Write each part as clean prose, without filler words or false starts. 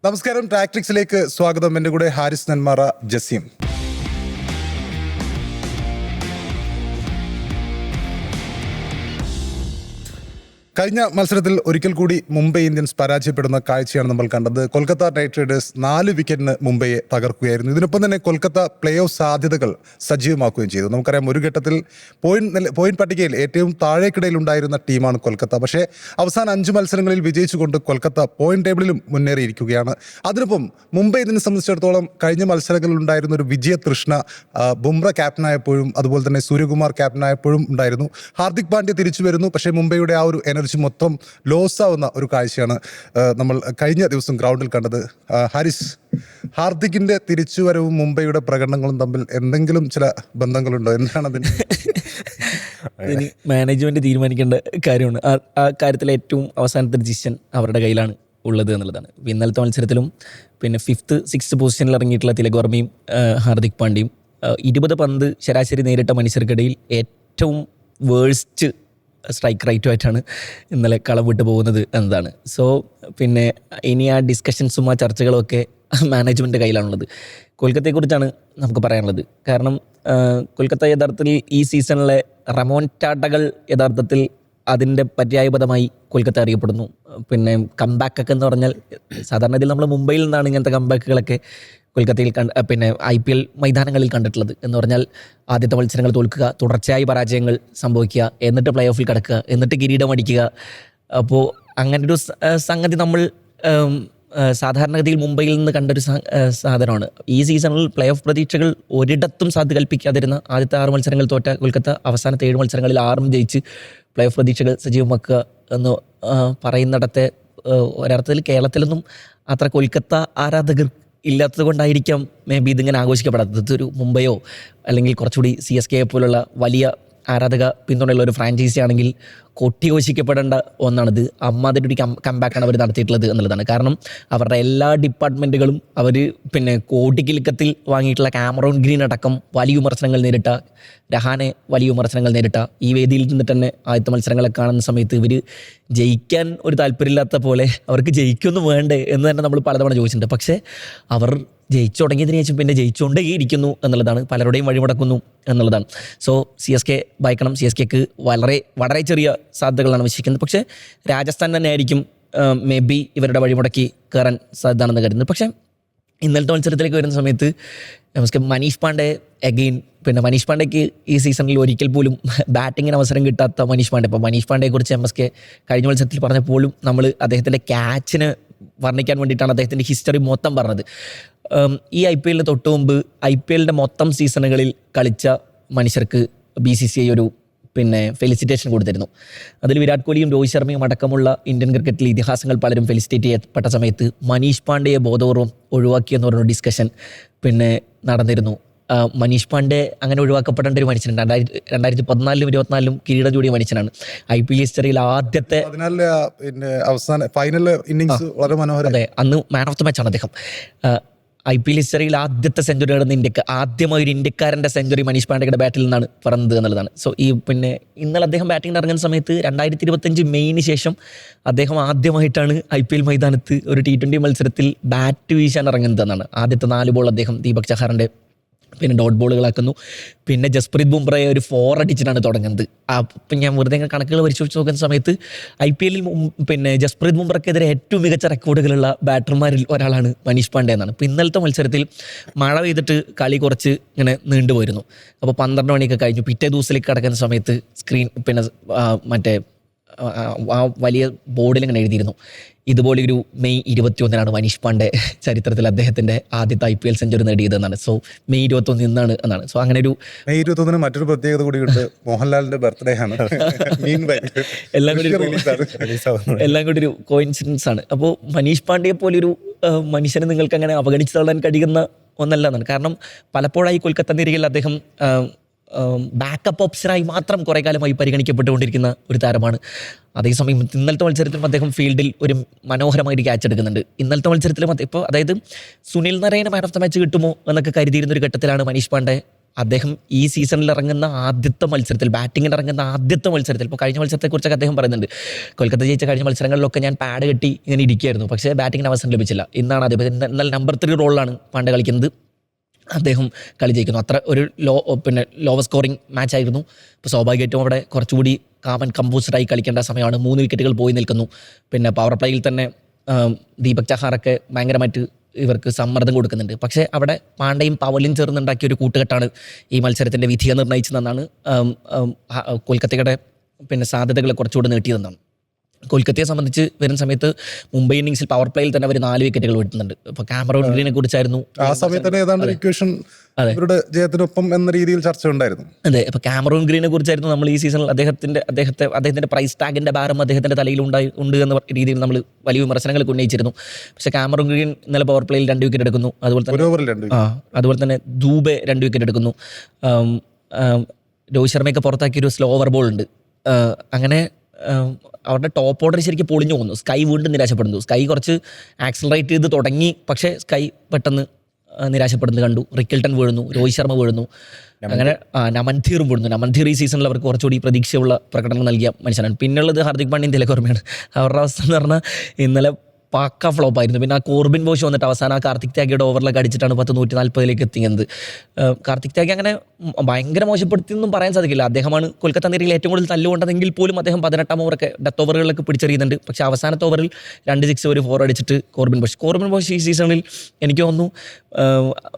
നമസ്കാരം, ടാക്ടിക്സിലേക്ക് സ്വാഗതം. എൻ്റെ കൂടെ ഹാരിസ് നെന്മാറ, ജസീം. കഴിഞ്ഞ മത്സരത്തിൽ ഒരിക്കൽ കൂടി മുംബൈ ഇന്ത്യൻസ് പരാജയപ്പെടുന്ന കാഴ്ചയാണ് നമ്മൾ കണ്ടത്. കൊൽക്കത്ത നൈറ്റ് റൈഡേഴ്സ് 4 വിക്കറ്റിന് മുംബൈയെ തകർക്കുകയായിരുന്നു. ഇതിനൊപ്പം തന്നെ കൊൽക്കത്ത പ്ലേ ഓഫ് സാധ്യതകൾ സജീവമാക്കുകയും ചെയ്തു. നമുക്കറിയാം, ഒരു ഘട്ടത്തിൽ പോയിന്റ് പട്ടികയിൽ ഏറ്റവും താഴേക്കിടയിൽ ഉണ്ടായിരുന്ന ടീമാണ് കൊൽക്കത്ത. പക്ഷേ അവസാന 5 മത്സരങ്ങളിൽ വിജയിച്ചുകൊണ്ട് കൊൽക്കത്ത പോയിന്റ് ടേബിളിലും മുന്നേറിയിരിക്കുകയാണ്. അതിനൊപ്പം മുംബൈ ഇതിനെ സംബന്ധിച്ചിടത്തോളം കഴിഞ്ഞ മത്സരങ്ങളിൽ ഉണ്ടായിരുന്ന ഒരു വിജയ തൃഷ്ണ ബുംറ ക്യാപ്റ്റനായപ്പോഴും അതുപോലെ തന്നെ സൂര്യകുമാർ ക്യാപ്റ്റനായപ്പോഴും ഉണ്ടായിരുന്നു. ഹാർദിക് പാണ്ഡ്യ തിരിച്ചു വരുന്നു. പക്ഷേ മുംബൈയുടെ ആ ഒരു എനർജി മൊത്തം ലോസ് ആവുന്ന ഒരു കാഴ്ചയാണ് നമ്മൾ കഴിഞ്ഞ ദിവസം ഗ്രൗണ്ടിൽ കണ്ടത്. ഹാരിസ്, ഹാർദിക്കിന്റെ തിരിച്ചുവരവും മുംബൈയുടെ പ്രകടനങ്ങളും തമ്മിൽ എന്തെങ്കിലും ചില ബന്ധങ്ങളുണ്ടോ? എന്താണ് അതിന്? ഇനി മാനേജ്മെന്റ് തീരുമാനിക്കേണ്ട കാര്യമാണ്. ആ കാര്യത്തിൽ ഏറ്റവും അവസാനത്തെ ഡിസിഷൻ അവരുടെ കയ്യിലാണ് ഉള്ളത് എന്നുള്ളതാണ്. ഇന്നലത്തെ മത്സരത്തിലും പിന്നെ 5th 6th പൊസിഷനിൽ ഇറങ്ങിയിട്ടുള്ള തിലക് വർമ്മയും ഹാർദിക് പാണ്ഡ്യയും 20 പന്ത് ശരാശരി നേരിട്ട മനുഷ്യർക്കിടയിൽ ഏറ്റവും വേഴ്സ്റ്റ് സ്ട്രൈക്ക് റേറ്റുമായിട്ടാണ് ഇന്നലെ കളം വിട്ടു പോകുന്നത് എന്നതാണ്. സോ പിന്നെ ഇനി ആ ഡിസ്കഷൻസും ആ ചർച്ചകളും ഒക്കെ മാനേജ്മെൻറ്റ് കയ്യിലാണുള്ളത്. കൊൽക്കത്തയെക്കുറിച്ചാണ് നമുക്ക് പറയാനുള്ളത്. കാരണം കൊൽക്കത്ത യഥാർത്ഥത്തിൽ ഈ സീസണിലെ റമോൺടാഡകൾ യഥാർത്ഥത്തിൽ അതിൻ്റെ പര്യായപദമായി കൊൽക്കത്ത അറിയപ്പെടുന്നു. പിന്നെ കംബാക്കൊക്കെ എന്ന് പറഞ്ഞാൽ സാധാരണ ഇതിൽ നമ്മൾ മുംബൈയിൽ നിന്നാണ് ഇങ്ങനത്തെ കംബാക്കുകളൊക്കെ കൊൽക്കത്തയിൽ പിന്നെ IPL മൈതാനങ്ങളിൽ കണ്ടിട്ടുള്ളത്. എന്ന് പറഞ്ഞാൽ ആദ്യത്തെ മത്സരങ്ങൾ തോൽക്കുക, തുടർച്ചയായി പരാജയങ്ങൾ സംഭവിക്കുക, എന്നിട്ട് പ്ലേ ഓഫിൽ കടക്കുക, എന്നിട്ട് കിരീടം അടിക്കുക. അപ്പോൾ അങ്ങനൊരു സംഗതി നമ്മൾ സാധാരണഗതിയിൽ മുംബൈയിൽ നിന്ന് കണ്ടൊരു സാധനമാണ്. ഈ സീസണിൽ പ്ലേ ഓഫ് പ്രതീക്ഷകൾ ഒരിടത്തും സാധ്യത കൽപ്പിക്കാതിരുന്ന ആദ്യത്തെ 6 മത്സരങ്ങൾ തോറ്റ കൊൽക്കത്ത അവസാനത്തെ 7 മത്സരങ്ങളിൽ 6 ജയിച്ച് പ്ലേ ഓഫ് പ്രതീക്ഷകൾ സജീവമാക്കുക എന്ന് പറയുന്നിടത്തെ ഒരർത്ഥത്തിൽ കേരളത്തിലൊന്നും അത്ര കൊൽക്കത്ത ആരാധകർ ഇല്ലാത്തത് കൊണ്ടായിരിക്കാം മേ ബി ഇതിങ്ങനെ ആഘോഷിക്കപ്പെടാത്തത്. ഇതൊരു മുംബൈയോ അല്ലെങ്കിൽ കുറച്ചുകൂടി CSK പോലുള്ള വലിയ ആരാധക പിന്തുണയുള്ള ഒരു ഫ്രാഞ്ചൈസി ആണെങ്കിൽ കൊട്ടിഘോഷിക്കപ്പെടേണ്ട ഒന്നാണിത്. അമ്മാതിരി ഒരു കംബാക്കാണ് അവർ നടത്തിയിട്ടുള്ളത് എന്നുള്ളതാണ്. കാരണം അവരുടെ എല്ലാ ഡിപ്പാർട്ട്മെൻറ്റുകളും അവർ പിന്നെ കോടിക്കിലുക്കത്തിൽ വാങ്ങിയിട്ടുള്ള കാമറോൺ ഗ്രീൻ അടക്കം വലിയ വിമർശനങ്ങൾ നേരിട്ട, രഹാനെ വലിയ വിമർശനങ്ങൾ നേരിട്ട ഈ വേദിയിൽ നിന്നിട്ട് തന്നെ ആദ്യത്തെ മത്സരങ്ങളെ കാണുന്ന സമയത്ത് ഇവർ ജയിക്കാൻ ഒരു താല്പര്യമില്ലാത്ത പോലെ അവർക്ക് ജയിക്കൊന്നും വേണ്ടേ എന്ന് തന്നെ നമ്മൾ പലതവണ ചോദിച്ചിട്ടുണ്ട്. പക്ഷേ അവർ ജയിച്ചു തുടങ്ങിയതിന് ശേഷം പിന്നെ ജയിച്ചുകൊണ്ടേ ഇരിക്കുന്നു എന്നുള്ളതാണ്, പലരുടെയും വഴിമുടക്കുന്നു എന്നുള്ളതാണ്. So CSK ഭയക്കണം. CSKക്ക് വളരെ ചെറിയ സാധ്യതകളാണ് വിശ്വസിക്കുന്നത്. പക്ഷേ രാജസ്ഥാൻ തന്നെ ആയിരിക്കും മേ ബി ഇവരുടെ വഴിമുടക്കി കയറാൻ സാധ്യതയാണെന്ന് കരുതുന്നത്. പക്ഷേ ഇന്നലത്തെ മത്സരത്തിലേക്ക് വരുന്ന സമയത്ത് നമുക്ക് മനീഷ് പാണ്ഡെ അഗെയിൻ, പിന്നെ മനീഷ് പാണ്ഡെക്ക് ഈ സീസണിൽ ഒരിക്കൽ പോലും ബാറ്റിങ്ങിന് അവസരം കിട്ടാത്ത മനീഷ് പാണ്ഡെ. ഇപ്പോൾ മനീഷ് പാണ്ഡെയെക്കുറിച്ച് MSK കഴിഞ്ഞ മത്സരത്തിൽ പറഞ്ഞപ്പോഴും നമ്മൾ അദ്ദേഹത്തിൻ്റെ ക്യാച്ചിന് വർണ്ണിക്കാൻ വേണ്ടിയിട്ടാണ് അദ്ദേഹത്തിൻ്റെ ഹിസ്റ്ററി മൊത്തം പറഞ്ഞത്. ഈ IPL തൊട്ട് മുമ്പ് IPL മൊത്തം സീസണുകളിൽ കളിച്ച മനുഷ്യർക്ക് BCCI ഒരു പിന്നെ ഫെലിസിറ്റേഷൻ കൊടുത്തിരുന്നു. അതിൽ വിരാട് കോഹ്ലിയും രോഹിത് ശർമ്മയും അടക്കമുള്ള ഇന്ത്യൻ ക്രിക്കറ്റിലെ ഇതിഹാസങ്ങൾ പലരും ഫെലിസിറ്റേറ്റ് ചെയ്യപ്പെട്ട സമയത്ത് മനീഷ് പാണ്ഡെയെ ബോധപൂർവ്വം ഒഴിവാക്കിയെന്ന് പറഞ്ഞ ഡിസ്കഷൻ പിന്നെ നടന്നിരുന്നു. മനീഷ് പാണ്ഡെ അങ്ങനെ ഒഴിവാക്കപ്പെടേണ്ട ഒരു മനുഷ്യനുണ്ട്. 2014-ലും 2024-ലും കിരീടം ചൂടിയ മനുഷ്യനാണ്. IPL ഹിസ്റ്ററിയിൽ ആദ്യത്തെ അവസാന ഫൈനൽ ഇന്നിംഗ്സ് വളരെ മനോഹരം. അതെ, അന്ന് മാൻ ഓഫ് ദ മാച്ചാണ് അദ്ദേഹം. IPL ഹിസ്റ്ററിയിൽ ആദ്യത്തെ സെഞ്ചുറി നടന്ന ആദ്യമായി ഒരു ഇന്ത്യക്കാരൻ്റെ സെഞ്ചുറി മനീഷ് പാണ്ഡെയുടെ ബാറ്റിൽ നിന്നാണ് പറഞ്ഞത് എന്നുള്ളതാണ്. സോ ഈ പിന്നെ ഇന്നലെ അദ്ദേഹം ബാറ്റിംഗ് ഇറങ്ങുന്ന സമയത്ത് 2025 മെയ്ന് ശേഷം അദ്ദേഹം ആദ്യമായിട്ടാണ് IPL മൈതാനത്ത് ഒരു T20 മത്സരത്തിൽ ബാറ്റ് വീശാൻ ഇറങ്ങുന്നത് എന്നാണ്. ആദ്യത്തെ 4 ബോൾ അദ്ദേഹം ദീപക് ചഹാറിൻ്റെ പിന്നെ ഡോട്ട് ബോളുകളാക്കുന്നു. പിന്നെ ജസ്പ്രീത് ബുംറയെ ഒരു 4 അടിച്ചിട്ടാണ് തുടങ്ങുന്നത്. അപ്പം ഞാൻ വെറുതെ കണക്കുകൾ പരിശോധിച്ച് നോക്കുന്ന സമയത്ത് IPL പിന്നെ ജസ്പ്രീത് ബുംറയ്ക്കെതിരെ ഏറ്റവും മികച്ച റെക്കോർഡുകളുള്ള ബാറ്റർമാരിൽ ഒരാളാണ് മനീഷ് പാണ്ഡെ എന്നാണ്. ഇപ്പോൾ ഇന്നലത്തെ മത്സരത്തിൽ മഴ പെയ്തിട്ട് കളി കുറച്ച് ഇങ്ങനെ നീണ്ടുപോയിരുന്നു. അപ്പോൾ 12 മണിയൊക്കെ കഴിഞ്ഞു. പിറ്റേ ദിവസത്തിലേക്ക് കിടക്കുന്ന സമയത്ത് സ്ക്രീൻ പിന്നെ മറ്റേ ആ വലിയ ബോർഡിൽ ഇങ്ങനെ എഴുതിയിരുന്നു, ഇതുപോലെ ഒരു മെയ് 21 മനീഷ് പാണ്ഡെ ചരിത്രത്തിൽ അദ്ദേഹത്തിൻ്റെ ആദ്യത്തെ IPL സെഞ്ചുറി നേടിയതെന്നാണ്. സോ മെയ് 21 എന്നാണ് എന്നാണ്. സോ അങ്ങനെ ഒരു മെയ് 21 മറ്റൊരു പ്രത്യേകത കൂടിയുണ്ട്. മോഹൻലാലിന്റെ ബർത്ത്ഡേ ആണ്. എല്ലാം കൂടി ഒരു കോയിൻസിഡൻസ് ആണ്. അപ്പോൾ മനീഷ് പാണ്ഡെയെ പോലൊരു മനുഷ്യനെ നിങ്ങൾക്ക് അങ്ങനെ അവഗണിച്ചു തള്ളാൻ കഴിയുന്ന ഒന്നല്ല എന്നാണ്. കാരണം പലപ്പോഴായി കൊൽക്കത്ത നിരയിൽ അദ്ദേഹം ബാക്കപ്പ് ഓപ്ഷനായി മാത്രം കുറേ കാലമായി പരിഗണിക്കപ്പെട്ടുകൊണ്ടിരിക്കുന്ന ഒരു താരമാണ്. അതേസമയം ഇന്നലത്തെ മത്സരത്തിലും അദ്ദേഹം ഫീൽഡിൽ ഒരു മനോഹരമായിട്ട് ക്യാച്ച് എടുക്കുന്നുണ്ട്. ഇന്നലത്തെ മത്സരത്തിലും ഇപ്പോൾ അതായത് Sunil Narine man of the match കിട്ടുമോ എന്നൊക്കെ കരുതിയിരുന്നൊരു ഘട്ടത്തിലാണ് മനീഷ് പാണ്ഡെ അദ്ദേഹം ഈ സീസണിൽ ഇറങ്ങുന്ന ആദ്യത്തെ മത്സരത്തിൽ, ബാറ്റിങ്ങിന് ഇറങ്ങുന്ന ആദ്യത്തെ മത്സരത്തിൽ, ഇപ്പോൾ കഴിഞ്ഞ മത്സരത്തെക്കുറിച്ചൊക്കെ അദ്ദേഹം പറയുന്നുണ്ട്, കൊൽക്കത്ത ജയിച്ച കഴിഞ്ഞ മത്സരങ്ങളിലൊക്കെ ഞാൻ പാഡ് കെട്ടി ഇങ്ങനെ ഇരിക്കുകയായിരുന്നു, പക്ഷേ ബാറ്റിങ്ങിന് അവസരം ലഭിച്ചില്ല. ഇന്നാണ് അദ്ദേഹം എന്നാൽ നമ്പർ 3 റോളിലാണ് പാണ്ഡ്യ കളിക്കുന്നത്, അദ്ദേഹം കളി ജയിക്കുന്നു. അത്ര ഒരു ലോവർ സ്കോറിംഗ് മാച്ച് ആയിരുന്നു. ഇപ്പോൾ സ്വാഭാവികമായിട്ടും അവിടെ കുറച്ചുകൂടി കാമൻ കമ്പോസ്ഡായി കളിക്കേണ്ട സമയമാണ്. 3 വിക്കറ്റുകൾ പോയി നിൽക്കുന്നു. പിന്നെ പവർ പ്ലേയിൽ തന്നെ ദീപക് ചഹാറൊക്കെ ഭയങ്കരമായിട്ട് ഇവർക്ക് സമ്മർദ്ദം കൊടുക്കുന്നുണ്ട്. പക്ഷേ അവിടെ പാണ്ഡ്യയും പവലും ചേർന്നുണ്ടാക്കിയ ഒരു കൂട്ടുകെട്ടാണ് ഈ മത്സരത്തിൻ്റെ വിധിയെ നിർണ്ണയിച്ചതെന്നാണ് കൊൽക്കത്തയുടെ സാധ്യതകളെ കുറച്ചുകൂടി നീട്ടിയതെന്നാണ്. കൊൽക്കത്തയെ സംബന്ധിച്ച് വരുന്ന സമയത്ത് മുംബൈ ഇന്നിങ്സിൽ പവർ പ്ലേയിൽ തന്നെ അവർ 4 വിക്കറ്റുകൾ വിട്ടുന്നുണ്ട്. ഇപ്പോൾ കാമറൂൺ ഗ്രീനെ കുറിച്ചായിരുന്നു ആ സമയത്ത് തന്നെ ഏതാണ്ട് ഇക്വേഷൻ ഇവരുടെ ജയത്തിനൊപ്പം എന്ന രീതിയിൽ ചർച്ച ഉണ്ടായിരുന്നു. അതെ, ഇപ്പോൾ കാമറൂൺ ഗ്രീനെ കുറിച്ചായിരുന്നു നമ്മൾ ഈ സീസണിൽ അദ്ദേഹത്തിൻ്റെ പ്രൈസ് ടാഗിൻ്റെ ഭാരം അദ്ദേഹത്തിൻ്റെ തലയിൽ ഉണ്ട് എന്ന രീതിയിൽ നമ്മൾ വലിയ വിമർശനങ്ങൾ ഉന്നയിച്ചിരുന്നു. പക്ഷേ കാമറൂൺ ഗ്രീൻ ഇന്നലെ പവർ പ്ലേയിൽ 2 വിക്കറ്റ് എടുക്കുന്നു. അതുപോലെ തന്നെ ദൂബെ 2 വിക്കറ്റ് എടുക്കുന്നു. രോഹിത് ശർമ്മയൊക്കെ പുറത്താക്കിയൊരു സ്ലോ ഓവർ ബോൾ ഉണ്ട്. അങ്ങനെ അവരുടെ ടോപ്പ് ഓർഡർ ശരിക്കും പൊളിഞ്ഞു പോകുന്നു. സ്കൈ വീണ്ടും നിരാശപ്പെടുന്നു. സ്കൈ കുറച്ച് ആക്സലറേറ്റ് ചെയ്ത് തുടങ്ങി, പക്ഷേ സ്കൈ പെട്ടെന്ന് നിരാശപ്പെടുന്നത് കണ്ടു. റിക്കിൾട്ടൺ വീഴുന്നു, രോഹിത് ശർമ്മ വീഴുന്നു, അങ്ങനെ നമൻധീറും വീഴുന്നു. നമൻധീർ ഈ സീസണിൽ അവർക്ക് കുറച്ചുകൂടി പ്രതീക്ഷയുള്ള പ്രകടനം നൽകിയ മനുഷ്യനാണ്. പിന്നുള്ളത് ഹാർദിക് പാണ്ഡ്യൻ, തിലക് വർമ്മയാണ്. അവരുടെ അവസ്ഥ എന്ന് പറഞ്ഞാൽ ഇന്നലെ പാക്ക ഫ്ലോപ്പായിരുന്നു. പിന്നെ ആ കോർബിൻ ബോഷ് വന്നിട്ട് അവസാനം ആ കാർത്തിക് ത്യാഗിയുടെ ഓവറിലൊക്കെ അടിച്ചിട്ടാണ് 140 എത്തിയത്. കാർത്തിക് ത്യാഗി അങ്ങനെ ഭയങ്കര മോശപ്പെടുത്തിയൊന്നും പറയാൻ സാധിക്കില്ല. അദ്ദേഹമാണ് കൊൽക്കത്ത നിരയിൽ ഏറ്റവും കൂടുതൽ തല്ലുകൊണ്ടതെങ്കിൽ പോലും അദ്ദേഹം 18ാം ഓവറൊക്കെ ഡെത്ത് ഓവറുകളിലൊക്കെ പിടിച്ചെറിയുന്നുണ്ട്. പക്ഷേ അവസാനത്തെ ഓവറിൽ 2 6 ഒരു 4 അടിച്ചിട്ട് കോർബിൻ ബോഷ് ഈ സീസണിൽ എനിക്ക് തോന്നുന്നു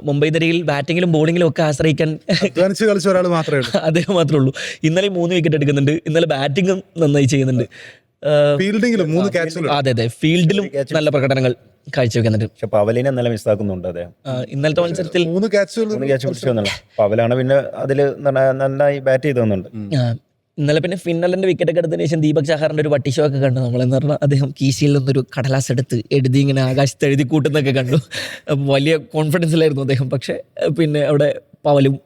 മുംബൈ നിരയിൽ ബാറ്റിങ്ങിലും ബോളിങ്ങിലും ഒക്കെ ആശ്രയിക്കാൻ കളിച്ച ഒരാൾ മാത്രമേ അദ്ദേഹം മാത്രമേ ഉള്ളൂ. ഇന്നലെ 3 വിക്കറ്റ് എടുക്കുന്നുണ്ട്. ഇന്നലെ ബാറ്റിങ്ങും നന്നായി ചെയ്യുന്നുണ്ട്. ഫീൽഡിംഗിലും 3 ക്യാച്ചുകൾ. അതെ, ഫീൽഡിലും നല്ല പ്രകടനങ്ങൾ കാഴ്ചവെക്കുന്നുണ്ട്. പക്ഷെ പവലിനെ നല്ല മിസ്സാക്കുന്നുണ്ട് അദ്ദേഹം. ഇന്നലത്തെ മത്സരത്തിൽ 3 ക്യാച്ചുകൾ പിടിച്ചൊന്നുമില്ല. പവലാണ് പിന്നെ അതിൽ നന്നായി ബാറ്റ് ചെയ്തെന്നുണ്ട്. ഇന്നലെ പിന്നെ ഫിന്നലിന്റെ വിക്കറ്റ് ഒക്കെ എടുത്തതിന് ശേഷം ദീപക് ചഹാറിന്റെ ഒരു വട്ടി ഷോ ഒക്കെ കണ്ടു നമ്മളെന്ന് പറഞ്ഞാൽ. അദ്ദേഹം കീശയിൽ നിന്നൊരു കടലാസ് എടുത്ത് എഴുതി ഇങ്ങനെ ആകാശത്ത് എഴുതി കൂട്ടുന്നൊക്കെ കണ്ടു. വലിയ കോൺഫിഡൻസിലായിരുന്നു അദ്ദേഹം. പക്ഷേ പിന്നെ അവിടെ പവലും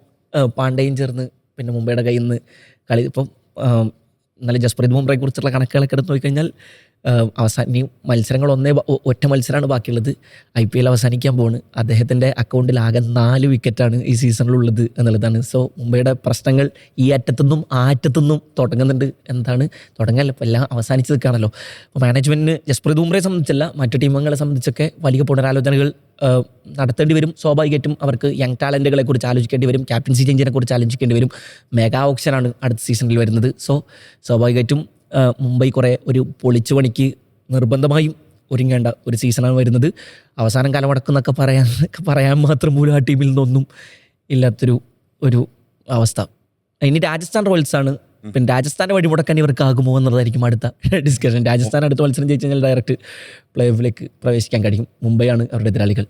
പാണ്ഡ്യയും ചേർന്ന് പിന്നെ മുംബൈയുടെ കയ്യിൽ നിന്ന് കളി. ഇപ്പം ഇന്നലെ ജസ്പ്രീത് ബുംറയെ കുറിച്ചുള്ള കണക്കുകളൊക്കെ എടുത്ത് നോക്കിക്കഴിഞ്ഞാൽ ഇനി മത്സരങ്ങൾ ഒറ്റ മത്സരമാണ് ബാക്കിയുള്ളത്. IPL അവസാനിക്കാൻ പോകുന്നു. അദ്ദേഹത്തിൻ്റെ അക്കൗണ്ടിൽ ആകെ 4 വിക്കറ്റാണ് ഈ സീസണിലുള്ളത് എന്നുള്ളതാണ്. സോ മുംബൈയുടെ പ്രശ്നങ്ങൾ ഈ അറ്റത്തുനിന്നും ആ അറ്റത്തുനിന്നും തുടങ്ങുന്നുണ്ട്. തുടങ്ങാനല്ല, ഇപ്പോൾ എല്ലാം അവസാനിച്ച് നിൽക്കുകയാണല്ലോ. അപ്പോൾ മാനേജ്മെൻറ്റിന് ജസ്പ്രീത് ബുംറയെ സംബന്ധിച്ചല്ല, മറ്റു ടീമുകളെ സംബന്ധിച്ചൊക്കെ വലിയ പുനരാലോചനകൾ നടത്തേണ്ടി വരും. സ്വാഭാവികമായിട്ടും അവർക്ക് യങ് ടാലൻറ്റുകളെ കുറിച്ച് ആലോചിക്കേണ്ടി വരും, ക്യാപ്റ്റൻസി ചേഞ്ചിനെ കുറിച്ച് ആലോചിക്കേണ്ടി വരും. മെഗാ ഓപ്ഷനാണ് അടുത്ത സീസണിൽ വരുന്നത്. സോ സ്വാഭാവികമായിട്ടും മുംബൈ കുറേ ഒരു പൊളിച്ചു പണിക്ക് നിർബന്ധമായും ഒരുങ്ങേണ്ട ഒരു സീസണാണ് വരുന്നത്. അവസാനം കാലമടക്കുന്നൊക്കെ പറയാൻ മാത്രം പോലും ആ ടീമിൽ നിന്നൊന്നും ഇല്ലാത്തൊരു അവസ്ഥ. ഇനി രാജസ്ഥാൻ റോയൽസാണ്. പിന്നെ രാജസ്ഥാൻ്റെ വഴിമുടക്കാൻ ഇവർക്കാകുമോ എന്നുള്ളതായിരിക്കും അടുത്ത ഡിസ്കഷൻ. രാജസ്ഥാൻ അടുത്ത മത്സരം ജയിച്ചു കഴിഞ്ഞാൽ ഡയറക്റ്റ് പ്ലേ ഓഫിലേക്ക് പ്രവേശിക്കാൻ കഴിയും. മുംബൈയാണ് അവരുടെ എതിരാളികൾ.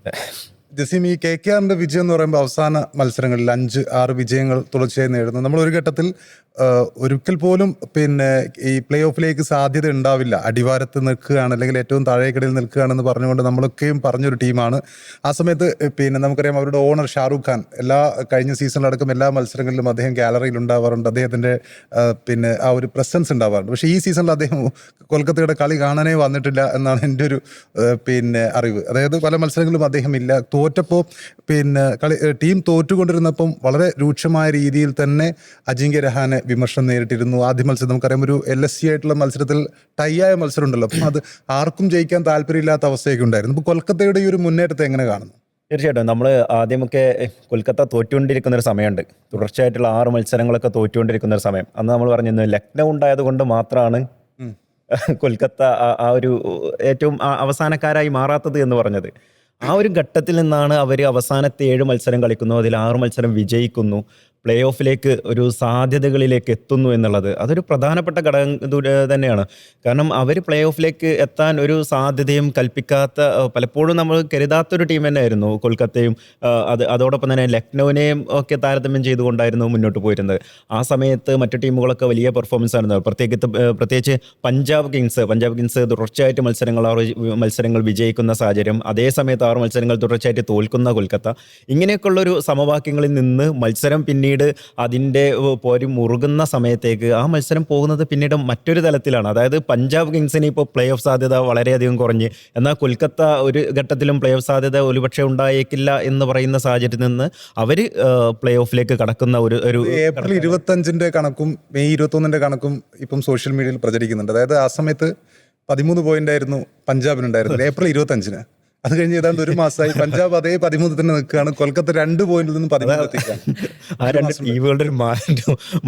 ജസീം, ഈ KKRന്റെ വിജയം എന്ന് പറയുമ്പോൾ അവസാന മത്സരങ്ങളിൽ 5-6 വിജയങ്ങൾ തുടർച്ചയായി നേടുന്നു. നമ്മൾ ഒരു ഘട്ടത്തിൽ ഒരിക്കൽ പോലും ഈ പ്ലേ ഓഫിലേക്ക് സാധ്യത ഉണ്ടാവില്ല, അടിവാരത്ത് നിൽക്കുകയാണ് അല്ലെങ്കിൽ ഏറ്റവും താഴേക്കടയിൽ നിൽക്കുകയാണെന്ന് പറഞ്ഞുകൊണ്ട് നമ്മളൊക്കെയും പറഞ്ഞൊരു ടീമാണ്. ആ സമയത്ത് നമുക്കറിയാം അവരുടെ ഓണർ ഷാറൂഖ് ഖാൻ കഴിഞ്ഞ സീസണിലടക്കം എല്ലാ മത്സരങ്ങളിലും അദ്ദേഹം ഗാലറിയിൽ ഉണ്ടാവാറുണ്ട്. അദ്ദേഹത്തിൻ്റെ ആ ഒരു പ്രസൻസ് ഉണ്ടാവാറുണ്ട്. പക്ഷേ ഈ സീസണിൽ അദ്ദേഹം കൊൽക്കത്തയുടെ കളി കാണാനേ വന്നിട്ടില്ല എന്നാണ് എൻ്റെ ഒരു അറിവ്. അതായത് പല മത്സരങ്ങളിലും അദ്ദേഹം ഇല്ല. തോറ്റപ്പോൾ ടീം തോറ്റുകൊണ്ടിരുന്നപ്പം വളരെ രൂക്ഷമായ രീതിയിൽ തന്നെ അജിങ്ക്യ രഹാനെ വിമർശനം നേരിട്ടിരുന്നു. ആദ്യ മത്സരം നമുക്കറിയാം ഒരു LSC ആയിട്ടുള്ള മത്സരത്തിൽ ടൈയായ മത്സരം ഉണ്ടല്ലോ, അപ്പം അത് ആർക്കും ജയിക്കാൻ താല്പര്യമില്ലാത്ത അവസ്ഥയൊക്കെ ഉണ്ടായിരുന്നു. ഇപ്പോൾ കൊൽക്കത്തയുടെ ഈ ഒരു മുന്നേറ്റത്തെ എങ്ങനെ കാണുന്നു? തീർച്ചയായിട്ടും നമ്മൾ ആദ്യമൊക്കെ കൊൽക്കത്ത തോറ്റുകൊണ്ടിരിക്കുന്നൊരു സമയമുണ്ട്. തുടർച്ചയായിട്ടുള്ള 6 മത്സരങ്ങളൊക്കെ തോറ്റുകൊണ്ടിരിക്കുന്ന ഒരു സമയം. അന്ന് നമ്മൾ പറഞ്ഞിരുന്നു ലക്നൗ ഉണ്ടായത് കൊണ്ട് മാത്രമാണ് കൊൽക്കത്ത ആ ഒരു ഏറ്റവും അവസാനക്കാരായി മാറാത്തത് എന്ന് പറഞ്ഞത്. ആ ഒരു ഘട്ടത്തിൽ നിന്നാണ് അവർ അവസാനത്തെ 7 മത്സരം കളിക്കുന്നു, അതിൽ 6 മത്സരം വിജയിക്കുന്നു, പ്ലേ ഓഫിലേക്ക് ഒരു സാധ്യതകളിലേക്ക് എത്തുന്നു എന്നുള്ളത് അതൊരു പ്രധാനപ്പെട്ട ഘടകം തന്നെയാണ്. കാരണം അവർ പ്ലേ ഓഫിലേക്ക് എത്താൻ ഒരു സാധ്യതയും കൽപ്പിക്കാത്ത, പലപ്പോഴും നമ്മൾ കരുതാത്തൊരു ടീം തന്നെയായിരുന്നു കൊൽക്കത്തയും. അതോടൊപ്പം തന്നെ ലക്നൌവിനെയും ഒക്കെ താരതമ്യം ചെയ്തുകൊണ്ടായിരുന്നു മുന്നോട്ട് പോയിരുന്നത്. ആ സമയത്ത് മറ്റു ടീമുകളൊക്കെ വലിയ പെർഫോമൻസ് ആയിരുന്നു. പ്രത്യേകിച്ച് പഞ്ചാബ് കിങ്സ് തുടർച്ചയായിട്ട് മത്സരങ്ങൾ വിജയിക്കുന്ന സാഹചര്യം, അതേ സമയത്ത് 6 മത്സരങ്ങൾ തുടർച്ചയായിട്ട് തോൽക്കുന്ന കൊൽക്കത്ത. ഇങ്ങനെയൊക്കെയുള്ളൊരു സമവാക്യങ്ങളിൽ നിന്ന് മത്സരം പിന്നീട് പിന്നീട് അതിൻ്റെ പോരി മുറുകുന്ന സമയത്തേക്ക് ആ മത്സരം പോകുന്നത് പിന്നീട് മറ്റൊരു തലത്തിലാണ്. അതായത് പഞ്ചാബ് കിങ്സിന് ഇപ്പോൾ പ്ലേ ഓഫ് സാധ്യത വളരെയധികം കുറഞ്ഞ്, എന്നാൽ കൊൽക്കത്ത ഒരു ഘട്ടത്തിലും പ്ലേ ഓഫ് സാധ്യത ഒരുപക്ഷെ ഉണ്ടായേക്കില്ല എന്ന് പറയുന്ന സാഹചര്യത്തിൽ നിന്ന് അവർ പ്ലേ ഓഫിലേക്ക് കടക്കുന്ന ഒരു ഏപ്രിൽ 25-ന്റെ കണക്കും മെയ് 21-ന്റെ കണക്കും ഇപ്പം സോഷ്യൽ മീഡിയയിൽ പ്രചരിക്കുന്നുണ്ട്. അതായത് ആ സമയത്ത് 13 പോയിന്റ് ആയിരുന്നു പഞ്ചാബിനുണ്ടായിരുന്നത് ഏപ്രിൽ 25-ന്. അത് കഴിഞ്ഞ് ഏതാണ്ട് ഒരു മാസമായി പഞ്ചാബ് അതേ 13 തന്നെ നിൽക്കുകയാണ്. കൊൽക്കത്ത 2 പോയിന്റിൽ നിന്ന് 13 എത്തിക്കാൻ ആ രണ്ട് ടീമുകളുടെ ഒരു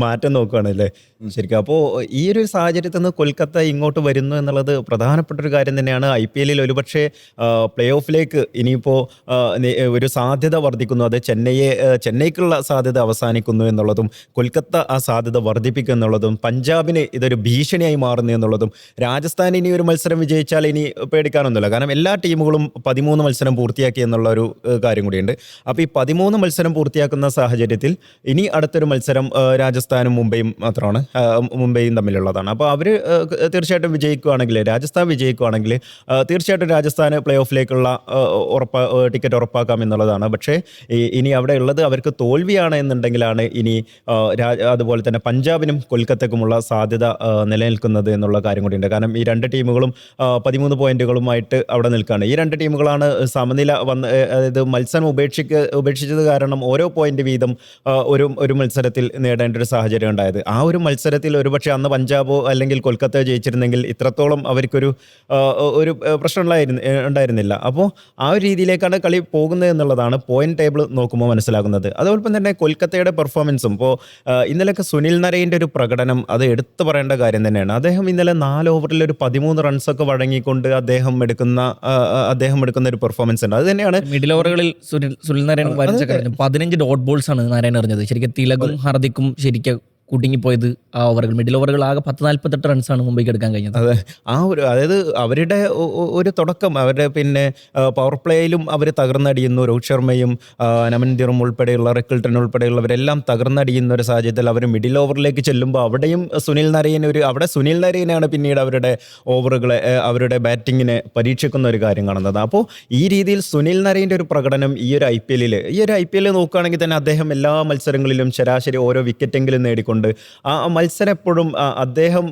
മാറ്റം നോക്കുകയാണല്ലേ ശരിക്കും. അപ്പോൾ ഈ ഒരു സാഹചര്യത്തിൽ നിന്ന് കൊൽക്കത്ത ഇങ്ങോട്ട് വരുന്നു എന്നുള്ളത് പ്രധാനപ്പെട്ട ഒരു കാര്യം തന്നെയാണ്. IPL-ൽ ഒരുപക്ഷെ പ്ലേ ഓഫിലേക്ക് ഇനിയിപ്പോൾ ഒരു സാധ്യത വർദ്ധിക്കുന്നു. അത് ചെന്നൈക്കുള്ള സാധ്യത അവസാനിക്കുന്നു എന്നുള്ളതും, കൊൽക്കത്ത ആ സാധ്യത വർദ്ധിപ്പിക്കുക എന്നുള്ളതും, പഞ്ചാബിന് ഇതൊരു ഭീഷണിയായി മാറുന്നു എന്നുള്ളതും, രാജസ്ഥാൻ ഇനി ഒരു മത്സരം വിജയിച്ചാൽ ഇനി പേടിക്കാനൊന്നുമില്ല. കാരണം എല്ലാ ടീമുകളും 13 മത്സരം പൂർത്തിയാക്കി എന്നുള്ള ഒരു കാര്യം കൂടിയുണ്ട്. അപ്പോൾ ഈ 13 മത്സരം പൂർത്തിയാക്കുന്ന സാഹചര്യത്തിൽ ഇനി അടുത്തൊരു മത്സരം രാജസ്ഥാനും മുംബൈയും മാത്രമാണ്, മുംബൈയും തമ്മിലുള്ളതാണ്. അപ്പോൾ അവർ തീർച്ചയായിട്ടും വിജയിക്കുകയാണെങ്കിൽ, രാജസ്ഥാൻ വിജയിക്കുകയാണെങ്കിൽ തീർച്ചയായിട്ടും രാജസ്ഥാന് പ്ലേ ഓഫിലേക്കുള്ള ടിക്കറ്റ് ഉറപ്പാക്കാം എന്നുള്ളതാണ്. പക്ഷേ ഇനി അവിടെ ഉള്ളത് അവർക്ക് തോൽവിയാണ് എന്നുണ്ടെങ്കിലാണ് ഇനി അതുപോലെ തന്നെ പഞ്ചാബിനും കൊൽക്കത്തക്കുമുള്ള സാധ്യത നിലനിൽക്കുന്നത് എന്നുള്ള കാര്യം കൂടിയുണ്ട്. കാരണം ഈ രണ്ട് ടീമുകളും 13 പോയിന്റുകളുമായിട്ട് അവിടെ നിൽക്കുകയാണ്. ഈ രണ്ട് ടീമുകളാണ് സമനില അതായത് മത്സരം ഉപേക്ഷിച്ചത് കാരണം ഓരോ പോയിന്റ് വീതം ഒരു മത്സരത്തിൽ നേടേണ്ട ഒരു സാഹചര്യം ഉണ്ടായത്. ആ ഒരു മത്സരത്തിൽ ഒരുപക്ഷെ അന്ന് പഞ്ചാബോ അല്ലെങ്കിൽ കൊൽക്കത്തയോ ജയിച്ചിരുന്നെങ്കിൽ ഇത്രത്തോളം അവർക്കൊരു പ്രശ്നം ഉണ്ടായിരുന്നില്ല. അപ്പോൾ ആ ഒരു രീതിയിലേക്കാണ് കളി പോകുന്നത് എന്നുള്ളതാണ് പോയിന്റ് ടേബിൾ നോക്കുമ്പോൾ മനസ്സിലാകുന്നത്. അതോടൊപ്പം തന്നെ കൊൽക്കത്തയുടെ പെർഫോമൻസും ഇപ്പോൾ ഇന്നലെയൊക്കെ സുനിൽ നരൈൻ്റെ ഒരു പ്രകടനം അത് എടുത്തു പറയേണ്ട കാര്യം തന്നെയാണ്. അദ്ദേഹം ഇന്നലെ 4 ഓവറിൽ ഒരു 13 റൺസൊക്കെ വഴങ്ങിക്കൊണ്ട് അദ്ദേഹം എടുക്കുന്ന ഒരു പെർഫോമൻസ് ഉണ്ട്. അത് തന്നെയാണ് മിഡിൽ ഓവറുകളിൽ സുനിൽ നാരായൺ വരച്ച കാര്യം 15 ഡോട്ട് ബോൾസ് ആണ് നാരായൺ എറിഞ്ഞത്. ശരിക്കും തിലകും ഹാർദിക്കും ശരിക്കും കുടുങ്ങിപ്പോയത് ആ ഓവറുകൾ. മിഡിൽ ഓവറുകൾ ആകെ 10-48 റൺസാണ് മുംബൈക്ക് എടുക്കാൻ കഴിഞ്ഞത്. അതെ, അതായത് അവരുടെ ഒരു തുടക്കം, അവരുടെ പിന്നെ പവർ പ്ലേയിലും അവർ തകർന്നടിയുന്നു. രോഹിത് ശർമ്മയും നമൻദിറും ഉൾപ്പെടെയുള്ള റിക്കിൾട്ടൺ ഉൾപ്പെടെയുള്ളവരെല്ലാം തകർന്നടിയുന്ന ഒരു സാഹചര്യത്തിൽ അവർ മിഡിൽ ഓവറിലേക്ക് ചെല്ലുമ്പോൾ അവിടെയും സുനിൽ നരൈനാണ് പിന്നീട് അവരുടെ ഓവറുകളെ, അവരുടെ ബാറ്റിങ്ങിനെ പരീക്ഷിക്കുന്ന ഒരു കാര്യം കാണുന്നത്. അപ്പോൾ ഈ രീതിയിൽ സുനിൽ നരൈൻ്റെ ഒരു പ്രകടനം ഈ ഒരു IPL നോക്കുകയാണെങ്കിൽ തന്നെ അദ്ദേഹം എല്ലാ മത്സരങ്ങളിലും ശരാശരി ഓരോ വിക്കറ്റെങ്കിലും നേടിക്കൊണ്ട് ആ മത്സരം എപ്പോഴും അദ്ദേഹം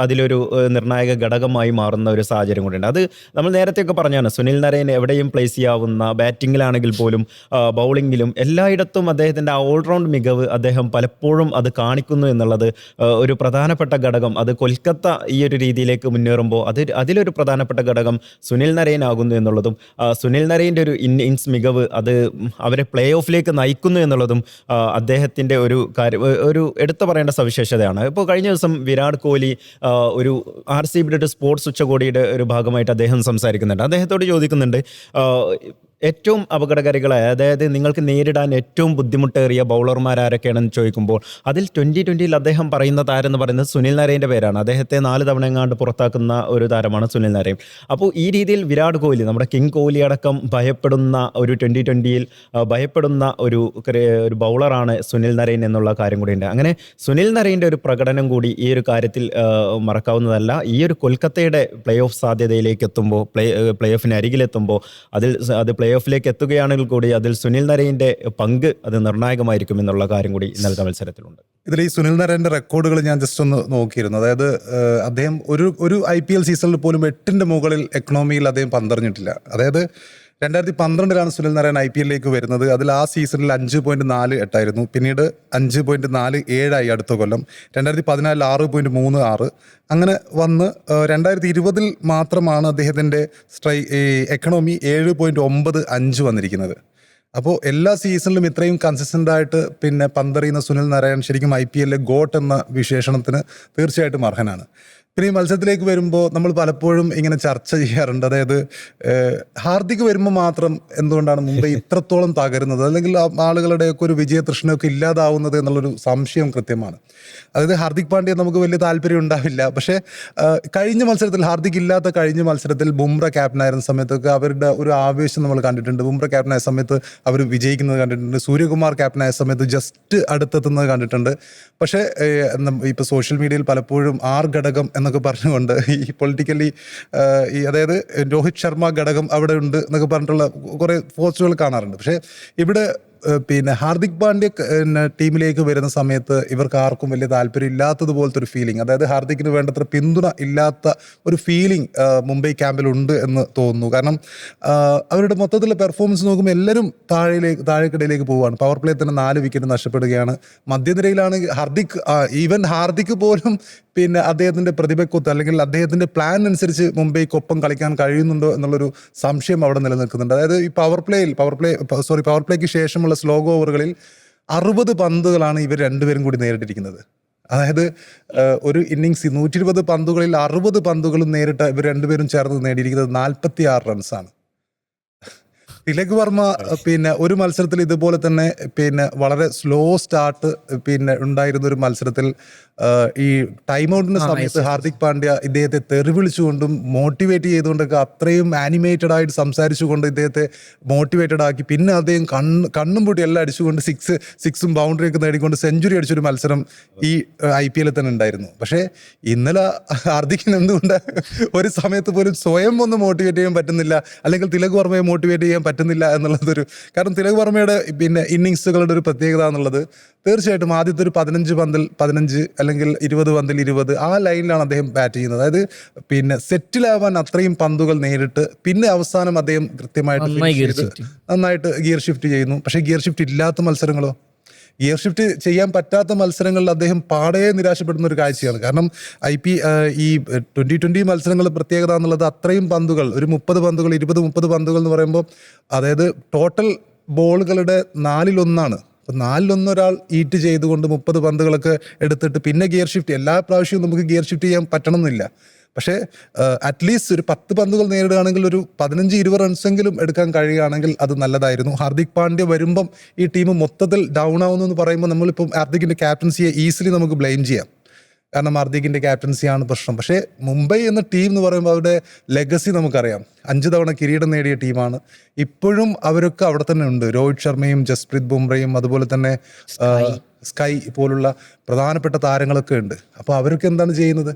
അതിലൊരു നിർണായക ഘടകമായി മാറുന്ന ഒരു സാഹചര്യം കൂടിയുണ്ട്. അത് നമ്മൾ നേരത്തെയൊക്കെ പറഞ്ഞാണ്, സുനിൽ നരൈൻ എവിടെയും പ്ലേസ് ചെയ്യാവുന്ന, ബാറ്റിങ്ങിലാണെങ്കിൽ പോലും ബൗളിങ്ങിലും എല്ലായിടത്തും അദ്ദേഹത്തിൻ്റെ ആ ഓൾറൗണ്ട് മികവ് അദ്ദേഹം പലപ്പോഴും അത് കാണിക്കുന്നു എന്നുള്ളത് ഒരു പ്രധാനപ്പെട്ട ഘടകം. അത് കൊൽക്കത്ത ഈ ഒരു രീതിയിലേക്ക് മുന്നേറുമ്പോൾ അതിലൊരു പ്രധാനപ്പെട്ട ഘടകം സുനിൽ നരൈൻ ആകുന്നു എന്നുള്ളതും, സുനിൽ നരൈൻ്റെ ഒരു ഇന്നിങ്സ് മികവ് അത് അവരെ പ്ലേ ഓഫിലേക്ക് നയിക്കുന്നു എന്നുള്ളതും അദ്ദേഹത്തിൻ്റെ ഒരു എടുത്തു പറയേണ്ട സവിശേഷതയാണ്. ഇപ്പോൾ കഴിഞ്ഞ ദിവസം വിരാട് കോഹ്ലി ഒരു RCBയുടെ സ്പോർട്സ് ഉച്ചകോടിയുടെ ഒരു ഭാഗമായിട്ട് അദ്ദേഹം സംസാരിക്കുന്നുണ്ട്. അദ്ദേഹത്തോട് ചോദിക്കുന്നുണ്ട്, ഏറ്റവും അപകടകാരികളായ, അതായത് നിങ്ങൾക്ക് നേരിടാൻ ഏറ്റവും ബുദ്ധിമുട്ടേറിയ ബൗളർമാർ ആരൊക്കെയാണെന്ന് ചോദിക്കുമ്പോൾ അതിൽ 2020-ൽ അദ്ദേഹം പറയുന്ന താരം എന്ന് പറയുന്നത് സുനിൽ നരൈൻ്റെ പേരാണ്. അദ്ദേഹത്തെ 4 തവണ എങ്ങാണ്ട് പുറത്താക്കുന്ന ഒരു താരമാണ് സുനിൽ നരൈൻ. അപ്പോൾ ഈ രീതിയിൽ വിരാട് കോഹ്ലി, നമ്മുടെ കിങ് കോഹ്ലി അടക്കം ഭയപ്പെടുന്ന ഒരു 2020-ൽ ഭയപ്പെടുന്ന ഒരു ബൗളറാണ് സുനിൽ നരൈൻ എന്നുള്ള കാര്യം കൂടിയുണ്ട്. അങ്ങനെ സുനിൽ നരൈൻ്റെ ഒരു പ്രകടനം കൂടി ഈ ഒരു കാര്യത്തിൽ മറക്കാവുന്നതല്ല. ഈ ഒരു കൊൽക്കത്തയുടെ പ്ലേ ഓഫ് സാധ്യതയിലേക്ക് എത്തുമ്പോൾ, പ്ലേ ഓഫിന് അരികിലെത്തുമ്പോൾ അത് പ്ലേ ഓഫിലേക്ക് എത്തുകയാണെങ്കിൽ കൂടി അതിൽ സുനിൽ നരൈൻ്റെ പങ്ക് അത് നിർണായകമായിരിക്കും എന്നുള്ള കാര്യം കൂടി ഇന്നലത്തെ മത്സരത്തിലുണ്ട്. ഇതിൽ ഈ സുനിൽ നരൈൻ്റെ റെക്കോർഡുകൾ ഞാൻ ജസ്റ്റ് ഒന്ന് നോക്കിയിരുന്നു. അതായത് അദ്ദേഹം ഒരു IPL സീസണിൽ പോലും 8-ന്റെ മുകളിൽ എക്കണോമിയിൽ അദ്ദേഹം പന്തെറിഞ്ഞിട്ടില്ല. അതായത് 2012-ലാണ് സുനിൽ നരൈൻ IPL-ലേക്ക് വരുന്നത്. അതിൽ ആ സീസണിൽ 5.48 ആയിരുന്നു. പിന്നീട് 5.47 അടുത്ത കൊല്ലം. 2014 6.36 അങ്ങനെ വന്ന് 2020-ൽ മാത്രമാണ് അദ്ദേഹത്തിൻ്റെ എക്കണോമി 7.95 വന്നിരിക്കുന്നത്. അപ്പോൾ എല്ലാ സീസണിലും ഇത്രയും കൺസിസ്റ്റൻ്റ് ആയിട്ട് പിന്നെ പന്തെറിയുന്ന സുനിൽ നരൈൻ ശരിക്കും IPL-ലെ ഗോട്ട് എന്ന വിശേഷണത്തിന് തീർച്ചയായിട്ടും അർഹനാണ്. പിന്നെ ഈ മത്സരത്തിലേക്ക് വരുമ്പോൾ നമ്മൾ പലപ്പോഴും ഇങ്ങനെ ചർച്ച ചെയ്യാറുണ്ട്. അതായത് ഹാർദിക് വരുമ്പോൾ മാത്രം എന്തുകൊണ്ടാണ് മുംബൈ ഇത്രത്തോളം തകരുന്നത്, അല്ലെങ്കിൽ ആളുകളുടെയൊക്കെ ഒരു വിജയതൃഷ്ണയൊക്കെ ഇല്ലാതാവുന്നത് എന്നുള്ളൊരു സംശയം കൃത്യമാണ്. അതായത് ഹാർദിക് പാണ്ഡ്യ നമുക്ക് വലിയ താല്പര്യം ഉണ്ടാവില്ല, പക്ഷേ കഴിഞ്ഞ മത്സരത്തിൽ, ഹാർദിക് ഇല്ലാത്ത കഴിഞ്ഞ മത്സരത്തിൽ ബുംറ ക്യാപ്റ്റനായിരുന്ന സമയത്തൊക്കെ അവരുടെ ഒരു ആവേശം നമ്മൾ കണ്ടിട്ടുണ്ട്. ബുംറ ക്യാപ്റ്റനായ സമയത്ത് അവർ വിജയിക്കുന്നത് കണ്ടിട്ടുണ്ട്. സൂര്യകുമാർ ക്യാപ്റ്റനായ സമയത്ത് ജസ്റ്റ് അടുത്തെത്തുന്നത് കണ്ടിട്ടുണ്ട്. പക്ഷേ ഇപ്പോൾ സോഷ്യൽ മീഡിയയിൽ പലപ്പോഴും 6 ഘടകം എന്നൊക്കെ പറഞ്ഞുകൊണ്ട് ഈ പൊളിറ്റിക്കലി അതായത് രോഹിത് ശർമ്മ ഘടകം അവിടെ ഉണ്ട് എന്നൊക്കെ പറഞ്ഞിട്ടുള്ള കുറേ പോസ്റ്റുകൾ കാണാറുണ്ട്. പക്ഷേ ഇവിടെ പിന്നെ ഹാർദിക് പാണ്ഡ്യ ടീമിലേക്ക് വരുന്ന സമയത്ത് ഇവർക്ക് ആർക്കും വലിയ താല്പര്യം ഇല്ലാത്തതുപോലത്തെ ഒരു ഫീലിംഗ്, അതായത് ഹാർദിക്കിന് വേണ്ടത്ര പിന്തുണ ഇല്ലാത്ത ഒരു ഫീലിംഗ് മുംബൈ ക്യാമ്പിലുണ്ട് എന്ന് തോന്നുന്നു. കാരണം അവരുടെ മൊത്തത്തിലുള്ള പെർഫോമൻസ് നോക്കുമ്പോൾ എല്ലാവരും താഴേക്കിടയിലേക്ക് പോവുകയാണ്. പവർ പ്ലേ തന്നെ 4 വിക്കറ്റ് നഷ്ടപ്പെടുകയാണ്. മധ്യനിരയിലാണ് ഹാർദിക്ക് പോലും പിന്നെ അദ്ദേഹത്തിൻ്റെ പ്രതിഭക്കൊത്ത് അല്ലെങ്കിൽ അദ്ദേഹത്തിൻ്റെ പ്ലാൻ അനുസരിച്ച് മുംബൈക്കൊപ്പം കളിക്കാൻ കഴിയുന്നുണ്ടോ എന്നുള്ളൊരു സംശയം അവിടെ നിലനിൽക്കുന്നുണ്ട്. അതായത് ഈ പവർ പ്ലേക്ക് ശേഷമുള്ള സ്ലോ ഓവറുകളിൽ 60 പന്തുകളാണ് ഇവർ രണ്ടുപേരും കൂടി നേരിട്ടിരിക്കുന്നത്. അതായത് ഒരു ഇന്നിങ്സ് 120 പന്തുകളിൽ 60 പന്തുകളും നേരിട്ട് ഇവർ രണ്ടുപേരും ചേർന്ന് നേടിയിരിക്കുന്നത് 46 റൺസാണ്. തിലക് വർമ്മ പിന്നെ ഒരു മത്സരത്തിൽ ഇതുപോലെ തന്നെ പിന്നെ വളരെ സ്ലോ സ്റ്റാർട്ട് പിന്നെ ഉണ്ടായിരുന്ന ഒരു മത്സരത്തിൽ ഈ ടൈം ഔട്ടിന്റെ സമയത്ത് ഹാർദിക് പാണ്ഡ്യ ഇദ്ദേഹത്തെ തെറിവിളിച്ചുകൊണ്ടും മോട്ടിവേറ്റ് ചെയ്തുകൊണ്ടൊക്കെ അത്രയും ആനിമേറ്റഡ് ആയിട്ട് സംസാരിച്ചുകൊണ്ട് ഇദ്ദേഹത്തെ മോട്ടിവേറ്റഡ് ആക്കി, പിന്നെ അദ്ദേഹം കണ്ണും പൂട്ടി എല്ലാം അടിച്ചുകൊണ്ട് സിക്സും ബൗണ്ടറിയൊക്കെ നേടിക്കൊണ്ട് സെഞ്ചുറി അടിച്ചൊരു മത്സരം ഈ IPL തന്നെ ഉണ്ടായിരുന്നു. പക്ഷേ ഇന്നലെ ഹാർദിക്കിന് എന്തുകൊണ്ട് ഒരു സമയത്ത് പോലും സ്വയം ഒന്ന് മോട്ടിവേറ്റ് ചെയ്യാൻ പറ്റുന്നില്ല, അല്ലെങ്കിൽ തിലക് വർമ്മയെ മോട്ടിവേറ്റ് ചെയ്യാൻ പറ്റുന്നില്ല എന്നുള്ളതൊരു, കാരണം തിലക് വർമ്മയുടെ പിന്നെ ഇന്നിങ്സുകളുടെ ഒരു പ്രത്യേകത എന്നുള്ളത് തീർച്ചയായിട്ടും ആദ്യത്തെ ഒരു 15 പന്തിൽ 15 അല്ലെങ്കിൽ 20 പന്തിൽ 20 ആ ലൈനിലാണ് അദ്ദേഹം ബാറ്റ് ചെയ്യുന്നത്. അതായത് പിന്നെ സെറ്റിലാവാൻ അത്രയും പന്തുകൾ നേരിട്ട് പിന്നെ അവസാനം അദ്ദേഹം കൃത്യമായിട്ട് നന്നായിട്ട് ഗിയർ ഷിഫ്റ്റ് ചെയ്യുന്നു. പക്ഷേ ഗിയർ ഷിഫ്റ്റ് ഇല്ലാത്ത മത്സരങ്ങളോ, ഗിയർ ഷിഫ്റ്റ് ചെയ്യാൻ പറ്റാത്ത മത്സരങ്ങളിൽ അദ്ദേഹം പാടെ നിരാശപ്പെടുന്ന ഒരു കാഴ്ചയാണ്. കാരണം ഈ 2020 മത്സരങ്ങളുടെ പ്രത്യേകത എന്നുള്ളത് അത്രയും പന്തുകൾ, ഒരു 30 പന്തുകൾ 20-30 പന്തുകൾ എന്ന് പറയുമ്പോൾ അതായത് ടോട്ടൽ ബോളുകളുടെ 4/1 അപ്പോൾ 4/1 ഒരാൾ ഈറ്റ് ചെയ്തുകൊണ്ട് 30 പന്തുകളൊക്കെ എടുത്തിട്ട് പിന്നെ ഗിയർ ഷിഫ്റ്റ് എല്ലാ പ്രാവശ്യവും നമുക്ക് ഗിയർ ഷിഫ്റ്റ് ചെയ്യാൻ പറ്റണമെന്നില്ല. പക്ഷേ അറ്റ്ലീസ്റ്റ് ഒരു 10 പന്തുകൾ നേരിടുകയാണെങ്കിൽ ഒരു 15-20 റൺസെങ്കിലും എടുക്കാൻ കഴിയുകയാണെങ്കിൽ അത് നല്ലതായിരുന്നു. ഹാർദിക് പാണ്ഡ്യ വരുമ്പം ഈ ടീം മൊത്തത്തിൽ ഡൗൺ ആവുന്നു എന്ന് പറയുമ്പോൾ നമ്മളിപ്പം ഹാർദിക്കിൻ്റെ ക്യാപ്റ്റൻസിയെ ഈസിലി നമുക്ക് ബ്ലെയിം ചെയ്യാം, കാരണം ഹാർദിക്കിൻ്റെ ക്യാപ്റ്റൻസിയാണ് പ്രശ്നം. പക്ഷേ മുംബൈ എന്ന ടീം എന്ന് പറയുമ്പോൾ അവരുടെ ലെഗസി നമുക്കറിയാം. 5 തവണ കിരീടം നേടിയ ടീമാണ്. ഇപ്പോഴും അവരൊക്കെ അവിടെ തന്നെ ഉണ്ട്. രോഹിത് ശർമ്മയും ജസ്പ്രീത് ബുംറയും അതുപോലെ തന്നെ സ്കൈ പോലുള്ള പ്രധാനപ്പെട്ട താരങ്ങളൊക്കെ ഉണ്ട്. അപ്പോൾ അവരൊക്കെ എന്താണ് ചെയ്യുന്നത്?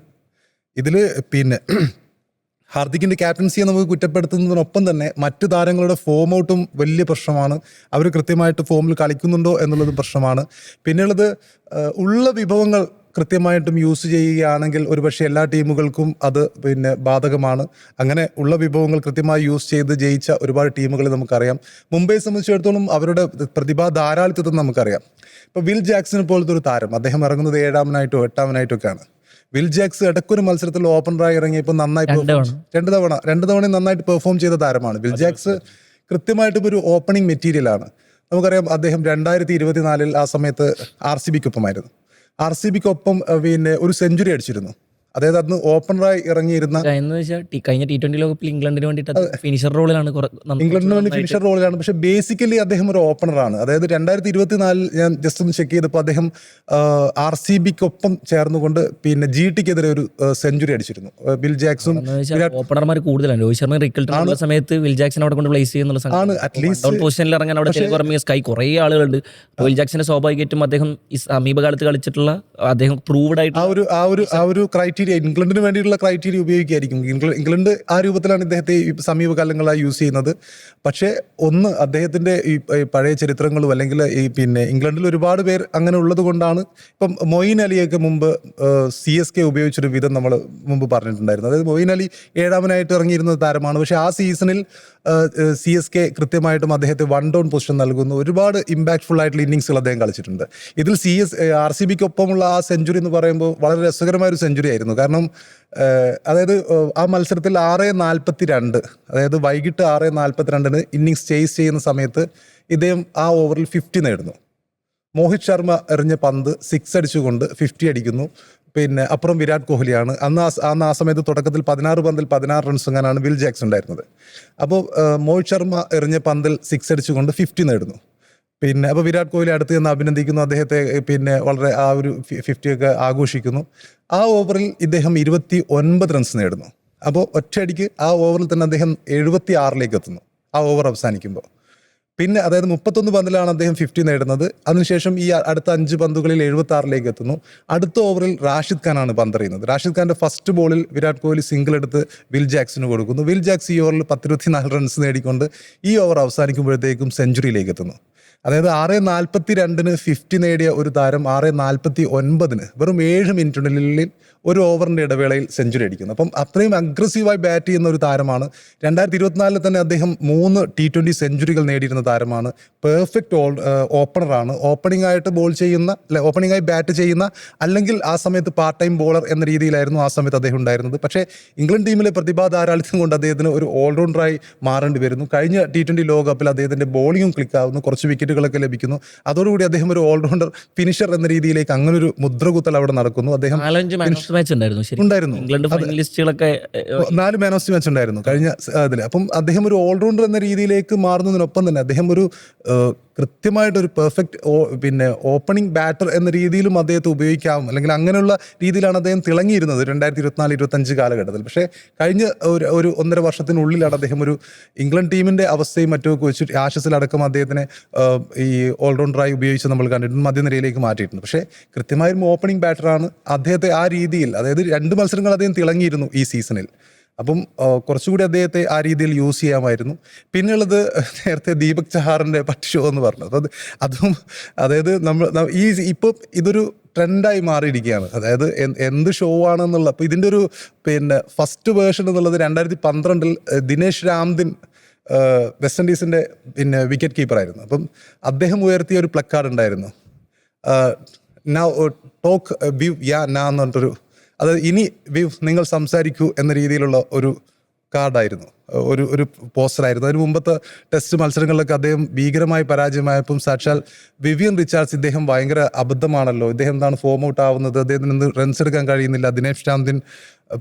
ഇതിൽ പിന്നെ ഹാർദിക്കിൻ്റെ ക്യാപ്റ്റൻസിയെ നമുക്ക് കുറ്റപ്പെടുത്തുന്നതിനൊപ്പം തന്നെ മറ്റു താരങ്ങളുടെ ഫോം ഔട്ടും വലിയ പ്രശ്നമാണ്. അവർ കൃത്യമായിട്ട് ഫോമിൽ കളിക്കുന്നുണ്ടോ എന്നുള്ളത് പ്രശ്നമാണ്. പിന്നെയുള്ളത് ഉള്ള വിഭവങ്ങൾ കൃത്യമായിട്ടും യൂസ് ചെയ്യുകയാണെങ്കിൽ ഒരുപക്ഷെ എല്ലാ ടീമുകൾക്കും അത് പിന്നെ ബാധകമാണ്. അങ്ങനെ ഉള്ള വിഭവങ്ങൾ കൃത്യമായി യൂസ് ചെയ്ത് ജയിച്ച ഒരുപാട് ടീമുകൾ നമുക്കറിയാം. മുംബൈയെ സംബന്ധിച്ചിടത്തോളം അവരുടെ പ്രതിഭാ ധാരാളിത്തം നമുക്കറിയാം. ഇപ്പോൾ വിൽ ജാക്സനെ പോലത്തെ ഒരു താരം, അദ്ദേഹം ഇറങ്ങുന്നത് 7-ാമനായിട്ടോ 8-ാമനായിട്ടൊക്കെയാണ്. വിൽ ജാക്സ് ഇടയ്ക്കൊരു മത്സരത്തിൽ ഓപ്പണറായി ഇറങ്ങിയപ്പോൾ നന്നായി രണ്ട് തവണ നന്നായിട്ട് പെർഫോം ചെയ്ത താരമാണ്. വിൽ ജാക്സ് കൃത്യമായിട്ടും ഒരു ഓപ്പണിംഗ് മെറ്റീരിയലാണ്. നമുക്കറിയാം അദ്ദേഹം 2024 ആ സമയത്ത് RCBക്കൊപ്പമായിരുന്നു. RCBക്കൊപ്പം പിന്നെ ഒരു സെഞ്ചുറി അടിച്ചിരുന്നു. അതായത് അന്ന് ഓപ്പണറായി ഇറങ്ങിയിരുന്ന കഴിഞ്ഞ T20 ലോകകപ്പിൽ ഇംഗ്ലണ്ടിന് വേണ്ടിയിട്ട് ഫിനിഷർ റോളിലാണ്, ഇംഗ്ലണ്ടിന് വേണ്ടി ഫിനിഷർ റോളിലാണ്. പക്ഷെ ബേസിക്കലി അദ്ദേഹം ഒരു ഓപ്പണറാണ്. അതായത് 2024 ഞാൻ ജസ്റ്റ് ഒന്ന് ചെക്ക് ചെയ്തപ്പോൾ അദ്ദേഹം RCBക്കൊപ്പം ചേർന്നുകൊണ്ട് പിന്നെ GTക്കെതിരെ ഒരു സെഞ്ചുറി അടിച്ചിരുന്നു. വിൽ ജാക്സും ഓപ്പണർമാർ കൂടുതലാണ്. രോഹിത് ശർമ്മ റിക്കൾട്ടുള്ള സമയത്ത് വിൽ ജാക്സൺ അവിടെ കൊണ്ട് പ്ലേസ് ചെയ്യുന്നുള്ള അറ്റ്ലീസ്റ്റ് പൊസിഷനിൽ ഇറങ്ങാൻ അവിടെ തിലക് വർമ്മ സ്കൈ കുറേ ആളുകളുണ്ട്. വിൽ ജാക്സന്റെ സ്വാഭാവികമായിട്ടും അദ്ദേഹം ഈ സമീപകാലത്ത് കളിച്ചിട്ടുള്ള അദ്ദേഹം പ്രൂവ്ഡ് ആയിട്ട് ആ ഒരു ക്രൈറ്റീരിയ ഇംഗ്ലണ്ടിന് വേണ്ടിയിട്ടുള്ള ക്രൈറ്റീരിയ ഉപയോഗിക്കുകയായിരിക്കും. ഇംഗ്ലണ്ട് ആ രൂപത്തിലാണ് ഇദ്ദേഹത്തെ ഈ സമീപകാലങ്ങളായി യൂസ് ചെയ്യുന്നത്. പക്ഷേ ഒന്ന് അദ്ദേഹത്തിൻ്റെ ഈ പഴയ ചരിത്രങ്ങളും അല്ലെങ്കിൽ ഈ പിന്നെ ഇംഗ്ലണ്ടിൽ ഒരുപാട് പേർ അങ്ങനെ ഉള്ളത് കൊണ്ടാണ് ഇപ്പം മൊയിൻ അലിയൊക്കെ മുമ്പ് CSK ഉപയോഗിച്ചൊരു വിധം നമ്മൾ മുമ്പ് പറഞ്ഞിട്ടുണ്ടായിരുന്നു. അതായത് മൊയിൻ അലി 7-ാമനായിട്ട് ഇറങ്ങിയിരുന്ന താരമാണ്. പക്ഷേ ആ സീസണിൽ CSK കൃത്യമായിട്ടും അദ്ദേഹത്തെ 1 ഡൗൺ പൊസിഷൻ നൽകുന്നു. ഒരുപാട് ഇമ്പാക്ട്ഫുൾ ആയിട്ടുള്ള ഇന്നിങ്സുകൾ അദ്ദേഹം കളിച്ചിട്ടുണ്ട്. ഇതിൽ RCBക്കൊപ്പമുള്ള ആ സെഞ്ചുറി എന്ന് പറയുമ്പോൾ വളരെ രസകരമായൊരു സെഞ്ചുറി ആയിരുന്നു. കാരണം അതായത് ആ മത്സരത്തിൽ 6:42, അതായത് വൈകിട്ട് 6:42 ഇന്നിങ്സ് ചേസ് ചെയ്യുന്ന സമയത്ത് ഇദ്ദേഹം ആ ഓവറിൽ 50 നേടുന്നു. മോഹിത് ശർമ്മ എറിഞ്ഞ പന്ത് 6 അടിച്ചുകൊണ്ട് 50 അടിക്കുന്നു. പിന്നെ അപ്പുറം വിരാട് കോഹ്ലിയാണ്. അന്ന് ആ സമയത്ത് തുടക്കത്തിൽ 16 പന്തിൽ 16 റൺസ് അങ്ങനെയാണ് വിൽ ജാക്സ് ഉണ്ടായിരുന്നത്. അപ്പോൾ മോഹിത് ശർമ്മ എറിഞ്ഞ പന്തിൽ 6 അടിച്ചുകൊണ്ട് 50 നേടുന്നു. പിന്നെ അപ്പോൾ വിരാട് കോഹ്ലി അടുത്ത് നിന്ന് അഭിനന്ദിക്കുന്നു അദ്ദേഹത്തെ, പിന്നെ വളരെ ആ ഒരു 50 ഒക്കെ ആഘോഷിക്കുന്നു. ആ ഓവറിൽ ഇദ്ദേഹം 29 റൺസ് നേടുന്നു. അപ്പോൾ ഒറ്റയടിക്ക് ആ ഓവറിൽ തന്നെ അദ്ദേഹം 76 എത്തുന്നു ആ ഓവർ അവസാനിക്കുമ്പോൾ. പിന്നെ അതായത് 31 പന്തിലാണ് അദ്ദേഹം 50 നേടുന്നത്. അതിനുശേഷം ഈ അടുത്ത 5 പന്തുകളിൽ 76 എത്തുന്നു. അടുത്ത ഓവറിൽ റാഷിദ് ഖാനാണ് പന്തെറിയുന്നത്. റാഷിദ് ഖാന്റെ ഫസ്റ്റ് ബോളിൽ വിരാട് കോഹ്ലി സിംഗിൾ എടുത്ത് വിൽ ജാക്സിന് കൊടുക്കുന്നു. വിൽ ജാക്സ് ഈ ഓവറിൽ 10-24 റൺസ് നേടിക്കൊണ്ട് ഈ ഓവർ അവസാനിക്കുമ്പോഴത്തേക്കും സെഞ്ചുറിയിലേക്ക് എത്തുന്നു. അതായത് 6:42 50 നേടിയ ഒരു താരം 6:49 വെറും 7 മിനിറ്റിനുള്ളിൽ ഒരു ഓവറിന്റെ ഇടവേളയിൽ സെഞ്ചുറി അടിക്കുന്നു. അപ്പം അത്രയും അഗ്രസീവായി ബാറ്റ് ചെയ്യുന്ന ഒരു താരമാണ്. 2024 തന്നെ അദ്ദേഹം 3 T20 സെഞ്ചുറികൾ നേടിയിരുന്ന താരമാണ്. പെർഫെക്റ്റ് ഓപ്പണറാണ്. ഓപ്പണിംഗ് ആയിട്ട് ബോൾ ചെയ്യുന്ന, ഓപ്പണിംഗ് ആയി ബാറ്റ് ചെയ്യുന്ന, അല്ലെങ്കിൽ ആ സമയത്ത് പാർട്ട് ടൈം ബോളർ എന്ന രീതിയിലായിരുന്നു ആ സമയത്ത് അദ്ദേഹം ഉണ്ടായിരുന്നത്. പക്ഷേ ഇംഗ്ലണ്ട് ടീമിലെ പ്രതിഭാ ധാരാളിത്തം കൊണ്ട് അദ്ദേഹത്തിന് ഒരു ഓൾറൗണ്ടറായി മാറേണ്ടി വരുന്നു. കഴിഞ്ഞ T20 ലോകകപ്പിൽ അദ്ദേഹത്തിന്റെ ബോളിംഗും ക്ലിക്കാവുന്നു, കുറച്ച് വിക്കറ്റുകളൊക്കെ ലഭിക്കുന്നു. അതോടുകൂടി അദ്ദേഹം ഒരു ഓൾറൗണ്ടർ ഫിനിഷർ എന്ന രീതിയിലേക്ക് അങ്ങനൊരു മുദ്രകുത്തൽ അവിടെ നടക്കുന്നു. അദ്ദേഹം 4-5 മാൻ ഓഫ് ദി മാച്ച് ഉണ്ടായിരുന്നു. ഉണ്ടായിരുന്നു. ഇംഗ്ലണ്ട് ഫൈനലിസ്റ്റുകളൊക്കെ 4 മാൻ ഓഫ് ദി മാച്ച് ഉണ്ടായിരുന്നു കഴിഞ്ഞ അതിൽ. അപ്പം അദ്ദേഹം ഒരു ഓൾറൗണ്ടർ എന്ന രീതിയിലേക്ക് മാറുന്നതിനൊപ്പം തന്നെ അദ്ദേഹം ഒരു കൃത്യമായിട്ടൊരു പെർഫെക്റ്റ് ഓപ്പണിംഗ് ബാറ്റർ എന്ന രീതിയിലും അദ്ദേഹത്തെ ഉപയോഗിക്കാം, അല്ലെങ്കിൽ അങ്ങനെയുള്ള രീതിയിലാണ് അദ്ദേഹം തിളങ്ങിയിരുന്നത് 2024-25 കാലഘട്ടത്തിൽ. പക്ഷേ കഴിഞ്ഞ ഒരു 1.5 വർഷത്തിനുള്ളിലാണ് അദ്ദേഹം ഒരു ഇംഗ്ലണ്ട് ടീമിന്റെ അവസ്ഥയും മറ്റുമൊക്കെ വെച്ച് ആഷസിലടക്കം അദ്ദേഹത്തിനെ ഈ ഓൾറൗണ്ടറായി ഉപയോഗിച്ച് നമ്മൾ കണ്ടിട്ടുണ്ട്, മധ്യനിരയിലേക്ക് മാറ്റിയിട്ടുണ്ട്. പക്ഷേ കൃത്യമായും ഓപ്പണിംഗ് ബാറ്ററാണ്. അദ്ദേഹത്തെ ആ രീതിയിൽ, അതായത് 2 മത്സരങ്ങൾ അദ്ദേഹം തിളങ്ങിയിരുന്നു ഈ സീസണിൽ. അപ്പം കുറച്ചുകൂടി അദ്ദേഹത്തെ ആ രീതിയിൽ യൂസ് ചെയ്യാമായിരുന്നു. പിന്നെയുള്ളത് നേരത്തെ ദീപക് ചഹാറിൻ്റെ പട്ടി ഷോ എന്ന് പറഞ്ഞത്, അതും അതായത് ഇപ്പോൾ ഇതൊരു ട്രെൻഡായി മാറിയിരിക്കുകയാണ്. അതായത് എന്ത് ഷോ ആണെന്നുള്ള, അപ്പോൾ ഇതിൻ്റെ ഒരു ഫസ്റ്റ് വേർഷൻ എന്നുള്ളത് 2012 ദിനേശ് രാംദിൻ വെസ്റ്റ് ഇൻഡീസിൻ്റെ വിക്കറ്റ് കീപ്പറായിരുന്നു. അപ്പം അദ്ദേഹം ഉയർത്തിയ ഒരു പ്ലക്കാർഡ് ഉണ്ടായിരുന്നു, ടോക്ക് വ്യൂ യാ നാ എന്ന് പറഞ്ഞിട്ടൊരു, അതായത് ഇനി വിവ് നിങ്ങൾ സംസാരിക്കൂ എന്ന രീതിയിലുള്ള ഒരു കാർഡായിരുന്നു, ഒരു പോസ്റ്ററായിരുന്നു. അതിന് മുമ്പത്തെ ടെസ്റ്റ് മത്സരങ്ങളിലൊക്കെ അദ്ദേഹം ഭീകരമായി പരാജയമായപ്പം സാക്ഷാൽ വിവിയൻ റിച്ചാർഡ്സ് ഇദ്ദേഹം ഭയങ്കര അബദ്ധമാണല്ലോ, ഇദ്ദേഹം എന്താണ് ഫോം ഔട്ട് ആവുന്നത്, അദ്ദേഹത്തിന് എന്ത് റൺസ് എടുക്കാൻ കഴിയുന്നില്ല, ദിനേശ് രാംദിൻ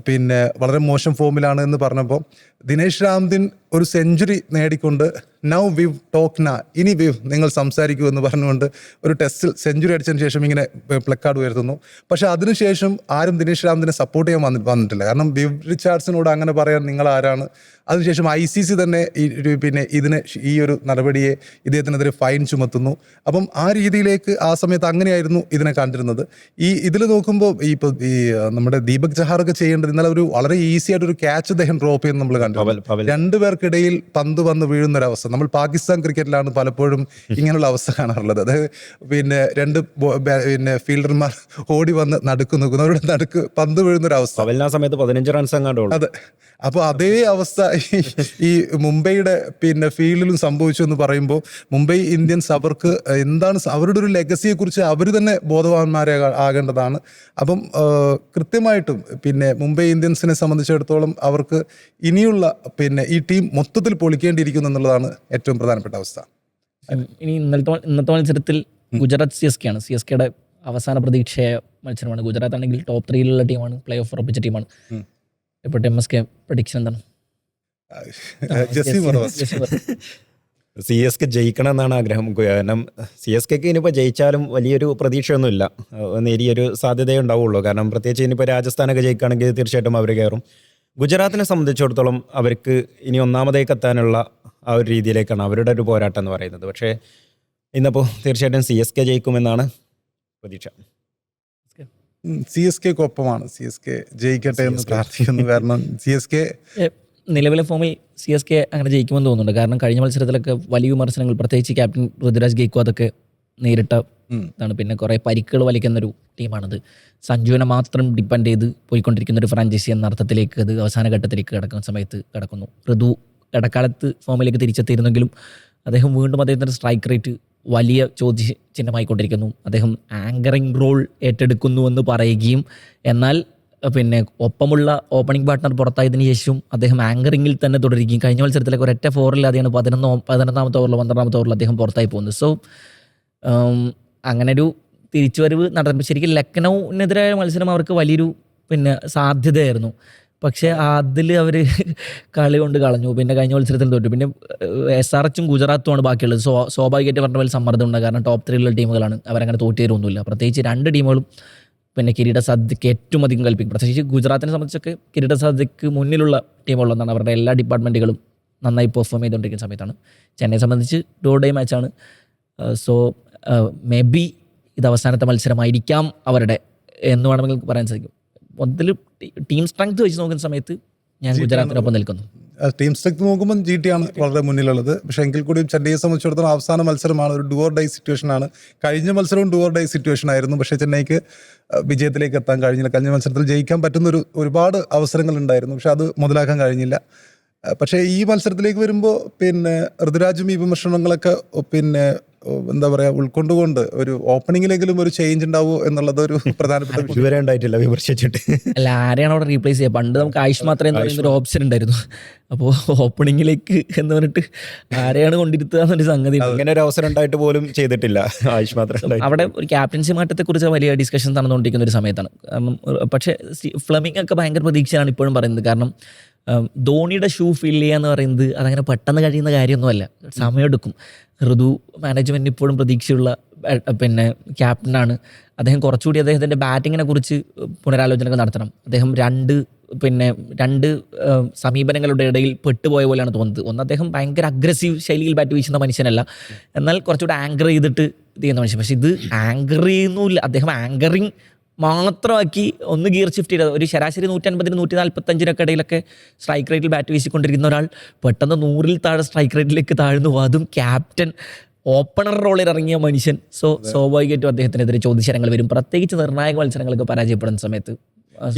വളരെ മോശം ഫോമിലാണ് എന്ന് പറഞ്ഞപ്പോൾ ദിനേശ് രാംദിൻ ഒരു സെഞ്ചുറി നേടിക്കൊണ്ട് നൗ വിവ് ടോക്ക് നാ, ഇനി വിവ് നിങ്ങൾ സംസാരിക്കൂ എന്ന് പറഞ്ഞുകൊണ്ട് ഒരു ടെസ്റ്റിൽ സെഞ്ചുറി അടിച്ചതിന് ശേഷം ഇങ്ങനെ പ്ലക്കാർഡ് ഉയർത്തുന്നു. പക്ഷെ അതിനുശേഷം ആരും ദിനേശ് രാംദിനെ സപ്പോർട്ട് ചെയ്യാൻ വന്നിട്ടില്ല. കാരണം വിവ് റിച്ചാർഡ്സിനോട് അങ്ങനെ പറയാൻ നിങ്ങൾ ആരാണ്? അതിനുശേഷം ICC തന്നെ ഈ ഒരു നടപടിയെ ഇദ്ദേഹത്തിനെതിരെ ഫൈൻ ചുമത്തുന്നു. അപ്പം ആ രീതിയിലേക്ക് ആ സമയത്ത് അങ്ങനെയായിരുന്നു ഇതിനെ കണ്ടിരുന്നത്. ഇതിൽ നോക്കുമ്പോൾ നമ്മുടെ ദീപക് ചഹാറൊക്കെ ചെയ്യേണ്ടത് ഇന്നലെ ഒരു വളരെ ഈസി ആയിട്ട് ഒരു ക്യാച്ച് അദ്ദേഹം ഡ്രോപ്പ് ചെയ്യുന്നത് നമ്മൾ കണ്ടു. 2 പേർക്കിടയിൽ പന്ത് വന്ന് വീഴുന്നൊരവസ്ഥ നമ്മൾ പാകിസ്ഥാൻ ക്രിക്കറ്റിലാണ് പലപ്പോഴും ഇങ്ങനെയുള്ള അവസ്ഥ കാണാറുള്ളത്. അതായത് 2 ഫീൽഡർമാർ ഓടി വന്ന് നടുക്ക് നിൽക്കുന്നു, അവരുടെ നടുക്ക് പന്ത് വീഴുന്നൊരവസ്ഥ. സമയത്ത് 15 റൺസ് അങ്ങാണ്ടുള്ളൂ. അതെ. അപ്പോൾ അതേ അവസ്ഥ ഈ മുംബൈയുടെ ഫീൽഡിലും സംഭവിച്ചു എന്ന് പറയുമ്പോൾ മുംബൈ ഇന്ത്യൻസ് അവർക്ക് എന്താണ് അവരുടെ ഒരു ലെഗസിയെ കുറിച്ച് അവർ തന്നെ ബോധവാന്മാരെ ആകേണ്ടതാണ്. അപ്പം കൃത്യമായിട്ടും മുംബൈ ഇന്ത്യൻസിനെ സംബന്ധിച്ചിടത്തോളം അവർക്ക് ഇനിയുള്ള ഈ ടീം മൊത്തത്തിൽ പൊളിക്കേണ്ടിയിരിക്കുന്നു എന്നുള്ളതാണ് ഏറ്റവും പ്രധാനപ്പെട്ട അവസ്ഥ. ഇനി ഇന്നത്തെ മത്സരത്തിൽ ഗുജറാത്ത് CSK ആണ്. CSKയുടെ അവസാന പ്രതീക്ഷയായ മത്സരമാണ്. ഗുജറാത്ത് ആണെങ്കിൽ ടോപ്പ് 3 ടീമാണ്, പ്ലേ ഓഫ് ഉറപ്പിച്ച ടീമാണ്. ഇപ്പോൾ MSK പ്രഡിക്ഷൻ എന്താണ്? CSK ജയിക്കണം എന്നാണ് ആഗ്രഹം. കാരണം CSKക്ക് ഇനിയിപ്പോൾ ജയിച്ചാലും വലിയൊരു പ്രതീക്ഷയൊന്നുമില്ല, നേരിയൊരു സാധ്യതയേ ഉണ്ടാവുള്ളൂ. കാരണം പ്രത്യേകിച്ച് ഇനിയിപ്പോൾ രാജസ്ഥാനൊക്കെ ജയിക്കുകയാണെങ്കിൽ തീർച്ചയായിട്ടും അവർ കയറും. ഗുജറാത്തിനെ സംബന്ധിച്ചിടത്തോളം അവർക്ക് ഇനി ഒന്നാമതേക്ക് എത്താനുള്ള ആ ഒരു രീതിയിലേക്കാണ് അവരുടെ ഒരു പോരാട്ടം എന്ന് പറയുന്നത്. പക്ഷേ ഇന്നിപ്പോൾ തീർച്ചയായിട്ടും CSK ജയിക്കുമെന്നാണ് പ്രതീക്ഷ. CSKക്കൊപ്പമാണ്. CSK ജയിക്കട്ടെ എന്ന് പ്രാർത്ഥിക്കുന്നു. കാരണം CSK നിലവിലെ ഫോമിൽ CSK അങ്ങനെ ജയിക്കുമെന്ന് തോന്നുന്നുണ്ട്. കാരണം കഴിഞ്ഞ മത്സരത്തിലൊക്കെ വലിയ വിമർശനങ്ങൾ, പ്രത്യേകിച്ച് ക്യാപ്റ്റൻ ഋതുരാജ് ഗെയ്ക്വാദൊക്കെ നേരിട്ട ഇതാണ്. പിന്നെ കുറേ പരിക്കുകൾ വലിക്കുന്നൊരു ടീമാണത്. സഞ്ജുവിനെ മാത്രം ഡിപ്പെൻഡ് ചെയ്ത് പോയിക്കൊണ്ടിരിക്കുന്ന ഒരു ഫ്രാഞ്ചൈസി എന്ന അർത്ഥത്തിലേക്ക് അത് അവസാന ഘട്ടത്തിലേക്ക് കിടക്കുന്ന സമയത്ത് കിടക്കുന്നു. ഋതു ഇടക്കാലത്ത് ഫോമിലേക്ക് തിരിച്ചെത്തിയിരുന്നെങ്കിലും അദ്ദേഹം വീണ്ടും അദ്ദേഹത്തിൻ്റെ സ്ട്രൈക്ക് റേറ്റ് വലിയ ചോദ്യചിഹ്നമായിക്കൊണ്ടിരിക്കുന്നു. അദ്ദേഹം ആങ്കറിംഗ് റോൾ ഏറ്റെടുക്കുന്നു എന്ന് പറയുകയും എന്നാൽ ഒപ്പമുള്ള ഓപ്പണിംഗ് പാർട്ട്ണർ പുറത്തായതിനു ശേഷം അദ്ദേഹം ആങ്കറിങ്ങിൽ തന്നെ തുടരുകയും കഴിഞ്ഞ മത്സരത്തിലേക്ക് ഒരൊറ്റ ഫോറില്ലാതെയാണ് 11ാമത്തെ ഓവറിലോ 12ാമത്തെ ഓവറിലോ അദ്ദേഹം പുറത്തായി പോകുന്നത്. സോ അങ്ങനെ ഒരു തിരിച്ചുവരവ് നടന്നു. ശരിക്കും ലക്നൌവിനെതിരായ മത്സരം അവർക്ക് വലിയൊരു സാധ്യതയായിരുന്നു. പക്ഷേ അതിൽ അവർ കളി കൊണ്ട് കളഞ്ഞു. പിന്നെ കഴിഞ്ഞ മത്സരത്തിൽ തോറ്റു. പിന്നെ SRHും ഗുജറാത്തുമാണ് ബാക്കിയുള്ളത്. സ്വാഭാവികമായിട്ട് പറഞ്ഞ പോലെ സമ്മർദ്ദമുണ്ട്. കാരണം ടോപ്പ് 3 ടീമുകളാണ്, അവരങ്ങനെ തോറ്റു തരുമൊന്നുമില്ല. പ്രത്യേകിച്ച് 2 ടീമുകളും കിരീട സാധ്യതയ്ക്ക് ഏറ്റവും അധികം കൽപ്പിക്കും. പ്രത്യേകിച്ച് ഗുജറാത്തിനെ സംബന്ധിച്ചൊക്കെ കിരീട സാധ്യതയ്ക്ക് മുന്നിലുള്ള ടീമുകളൊന്നാണ്. അവരുടെ എല്ലാ ഡിപ്പാർട്ട്മെൻറ്റുകളും നന്നായി പെർഫോം ചെയ്തുകൊണ്ടിരിക്കുന്ന സമയത്താണ്. ചെന്നൈയെ സംബന്ധിച്ച് ഡോ ഡേ മാച്ചാണ്. സോ മേ ബി ഇത് അവസാനത്തെ മത്സരമായിരിക്കാം അവരുടെ എന്ന് വേണമെങ്കിൽ പറയാൻ സാധിക്കും. മൊത്തത്തിൽ ടീം സ്ട്രെങ്ത് വെച്ച് നോക്കുന്ന സമയത്ത് ഞാൻ ഗുജറാത്തിനൊപ്പം നിൽക്കുന്നു. ടീം സ്ട്രെങ്ത് നോക്കുമ്പോൾ GT ആണ് വളരെ മുന്നിലുള്ളത്. പക്ഷേ എങ്കിൽ കൂടി ചെന്നൈയെ സംബന്ധിച്ചിടത്തോളം അവസാന മത്സരമാണ്, ഒരു ഡു ഓർ ഡൈ സിറ്റുവേഷൻ ആണ്. കഴിഞ്ഞ മത്സരവും ഡു ഓർ ഡൈ സിറ്റുവേഷൻ ആയിരുന്നു. പക്ഷേ ചെന്നൈക്ക് വിജയത്തിലേക്ക് എത്താൻ കഴിഞ്ഞില്ല. കഴിഞ്ഞ മത്സരത്തിൽ ജയിക്കാൻ പറ്റുന്ന ഒരുപാട് അവസരങ്ങൾ ഉണ്ടായിരുന്നു, പക്ഷെ അത് മുതലാക്കാൻ കഴിഞ്ഞില്ല. പക്ഷേ ഈ മത്സരത്തിലേക്ക് വരുമ്പോൾ പിന്നെ ഋതുരാജും ഈ വിമർശനങ്ങളൊക്കെ പിന്നെ എന്താ പറയുക ഉൾക്കൊണ്ടുകൊണ്ട് ഒരു ഓപ്പണിങ്ങിലെങ്കിലും ഒരു ചേഞ്ച് ഉണ്ടാവുമോ എന്നുള്ളത് ഒരു പ്രധാനപ്പെട്ട വിഷയം. ഇതുവരെ ഉണ്ടായിട്ടില്ല വിമർശിച്ചിട്ട്. അല്ല, ആരെയാണ് അവിടെ റീപ്ലേസ് ചെയ്യുക? പണ്ട് നമുക്ക് ആയുഷ് മാത്രമേ എന്ന് പറയുന്ന ഒരു ഓപ്ഷൻ ഉണ്ടായിരുന്നു. അപ്പോൾ ഓപ്പണിങ്ങിലേക്ക് എന്ന് പറഞ്ഞിട്ട് ആരെയാണ് കൊണ്ടിരുത്തുക എന്നൊരു സംഗതി. അങ്ങനെ ഒരു അവസരം ഉണ്ടായിട്ട് പോലും ചെയ്തിട്ടില്ല ആയുഷ് മാത്രം. അവിടെ ഒരു ക്യാപ്റ്റൻസി മാറ്റത്തെക്കുറിച്ച് വലിയ ഡിസ്കഷൻസ് നടന്നുകൊണ്ടിരിക്കുന്ന ഒരു സമയത്താണ്. കാരണം പക്ഷേ ഫ്ലെമിംഗ് ഒക്കെ ഭയങ്കര പ്രതീക്ഷയാണ് ഇപ്പോഴും പറയുന്നത്. കാരണം ധോണിയുടെ ഷൂ ഫിൽ ചെയ്യുക എന്ന് പറയുന്നത് അതങ്ങനെ പെട്ടെന്ന് കഴിയുന്ന കാര്യമൊന്നുമല്ല, സമയമെടുക്കും. ഋതു മാനേജ്മെൻറ്റ് ഇപ്പോഴും പ്രതീക്ഷയുള്ള പിന്നെ ക്യാപ്റ്റനാണ്. അദ്ദേഹം കുറച്ചുകൂടി അദ്ദേഹത്തിൻ്റെ ബാറ്റിങ്ങിനെ കുറിച്ച് പുനരാലോചനകൾ നടത്തണം. അദ്ദേഹം രണ്ട് സമീപനങ്ങളുടെ ഇടയിൽ പെട്ടുപോയ പോലെയാണ് തോന്നുന്നത്. ഒന്ന്, അദ്ദേഹം ഭയങ്കര അഗ്രസീവ് ശൈലിയിൽ ബാറ്റ് വീശുന്ന മനുഷ്യനല്ല, എന്നാൽ കുറച്ചുകൂടി ആങ്കർ ചെയ്തിട്ട് ചെയ്യുന്ന മനുഷ്യൻ. പക്ഷെ ഇത് ആങ്കർ ചെയ്യുന്നില്ല, അദ്ദേഹം ആങ്കറിങ് മാത്രമാക്കി ഒന്ന് ഗിയർ ഷിഫ്റ്റ് ചെയ്തത്. ഒരു ശരാശരി 150-145 ഇടയിലൊക്കെ സ്ട്രൈക്ക് റേറ്റിൽ ബാറ്റ് വീശിക്കൊണ്ടിരിക്കുന്ന ഒരാൾ പെട്ടെന്ന് 100-ൽ താഴെ സ്ട്രൈക്ക് റേറ്റിലേക്ക് താഴ്ന്നു. അതും ക്യാപ്റ്റൻ ഓപ്പണർ റോളിൽ ഇറങ്ങിയ മനുഷ്യൻ. സ്വാഭാവികമായിട്ടും അദ്ദേഹത്തിനെതിരെ ചോദ്യശരങ്ങൾ വരും, പ്രത്യേകിച്ച് നിർണായക മത്സരങ്ങളൊക്കെ പരാജയപ്പെടുന്ന സമയത്ത്.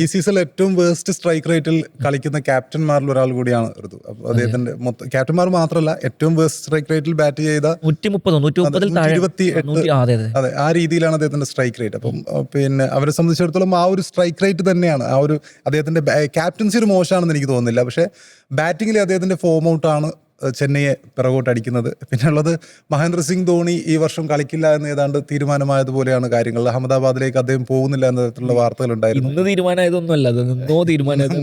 ഈ സീസണിൽ ഏറ്റവും വേസ്റ്റ് സ്ട്രൈക്ക് റേറ്റിൽ കളിക്കുന്ന ക്യാപ്റ്റന്മാരിൽ ഒരാൾ കൂടിയാണ് ഋതു. അപ്പോൾ അദ്ദേഹത്തിന്റെ ക്യാപ്റ്റന്മാർ മാത്രമല്ല, ഏറ്റവും വേസ്റ്റ് സ്ട്രൈക്ക് റേറ്റിൽ ബാറ്റ് ചെയ്ത 130-128 അതെ, ആ രീതിയിലാണ് അദ്ദേഹത്തിന്റെ സ്ട്രൈക്ക് റേറ്റ്. അപ്പം പിന്നെ അവരെ സംബന്ധിച്ചിടത്തോളം ആ ഒരു സ്ട്രൈക്ക് റേറ്റ് തന്നെയാണ് ആ ഒരു അദ്ദേഹത്തിന്റെ ക്യാപ്റ്റൻസി ഒരു മോശമാണെന്ന് എനിക്ക് തോന്നുന്നില്ല. പക്ഷേ ബാറ്റിങ്ങിൽ അദ്ദേഹത്തിന്റെ ഫോം ഔട്ടാണ് ചെന്നൈയെ പിറകോട്ട് അടിക്കുന്നത്. പിന്നെ ഉള്ളത് മഹേന്ദ്ര സിംഗ് ധോണി ഈ വർഷം കളിക്കില്ല എന്ന് ഏതാണ്ട് തീരുമാനമായതുപോലെയാണ് കാര്യങ്ങൾ. അഹമ്മദാബാദിലേക്ക് അദ്ദേഹം പോകുന്നില്ല എന്ന തരത്തിലുള്ള വാർത്തകൾ ഉണ്ടായിരുന്നു. ഇന്ന് തീരുമാനമായതൊന്നുമല്ല, അത് നിന്നോ തീരുമാനം.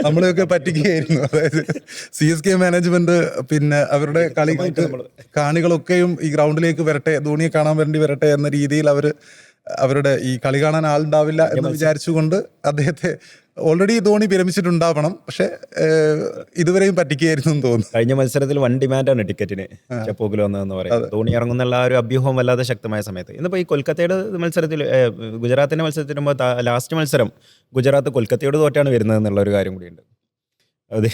നമ്മളെയൊക്കെ പറ്റിക്കുകയായിരുന്നു. അതായത് CSK മാനേജ്മെന്റ് പിന്നെ അവരുടെ കാണികളൊക്കെയും ഈ ഗ്രൗണ്ടിലേക്ക് വരട്ടെ, ധോണിയെ കാണാൻ വേണ്ടി വരട്ടെ എന്ന രീതിയിൽ അവരുടെ ഈ കളി കാണാൻ ആളുണ്ടാവില്ല എന്ന് വിചാരിച്ചുകൊണ്ട് അദ്ദേഹത്തെ ഓൾറെഡി ധോണി വിരമിച്ചിട്ടുണ്ടാവണം, പക്ഷെ ഇതുവരെയും പറ്റിക്കുകയായിരുന്നു എന്ന് തോന്നുന്നു. കഴിഞ്ഞ മത്സരത്തിൽ 1 ഡിമാൻഡാണ് ടിക്കറ്റിന് ചെപ്പോക്കിൽ വന്നതെന്ന് പറയുന്നത്. ധോണി ഇറങ്ങുന്നുള്ള ആ ഒരു അഭ്യൂഹം വല്ലാതെ ശക്തമായ സമയത്ത്. ഇന്നിപ്പോൾ ഈ കൊൽക്കത്തയുടെ മത്സരത്തിൽ ഗുജറാത്തിൻ്റെ മത്സരത്തിന് മുമ്പ് ലാസ്റ്റ് മത്സരം ഗുജറാത്ത് കൊൽക്കത്തയോട് തോറ്റാണ് വരുന്നത് എന്നുള്ള ഒരു കാര്യം കൂടിയുണ്ട്. അതെ,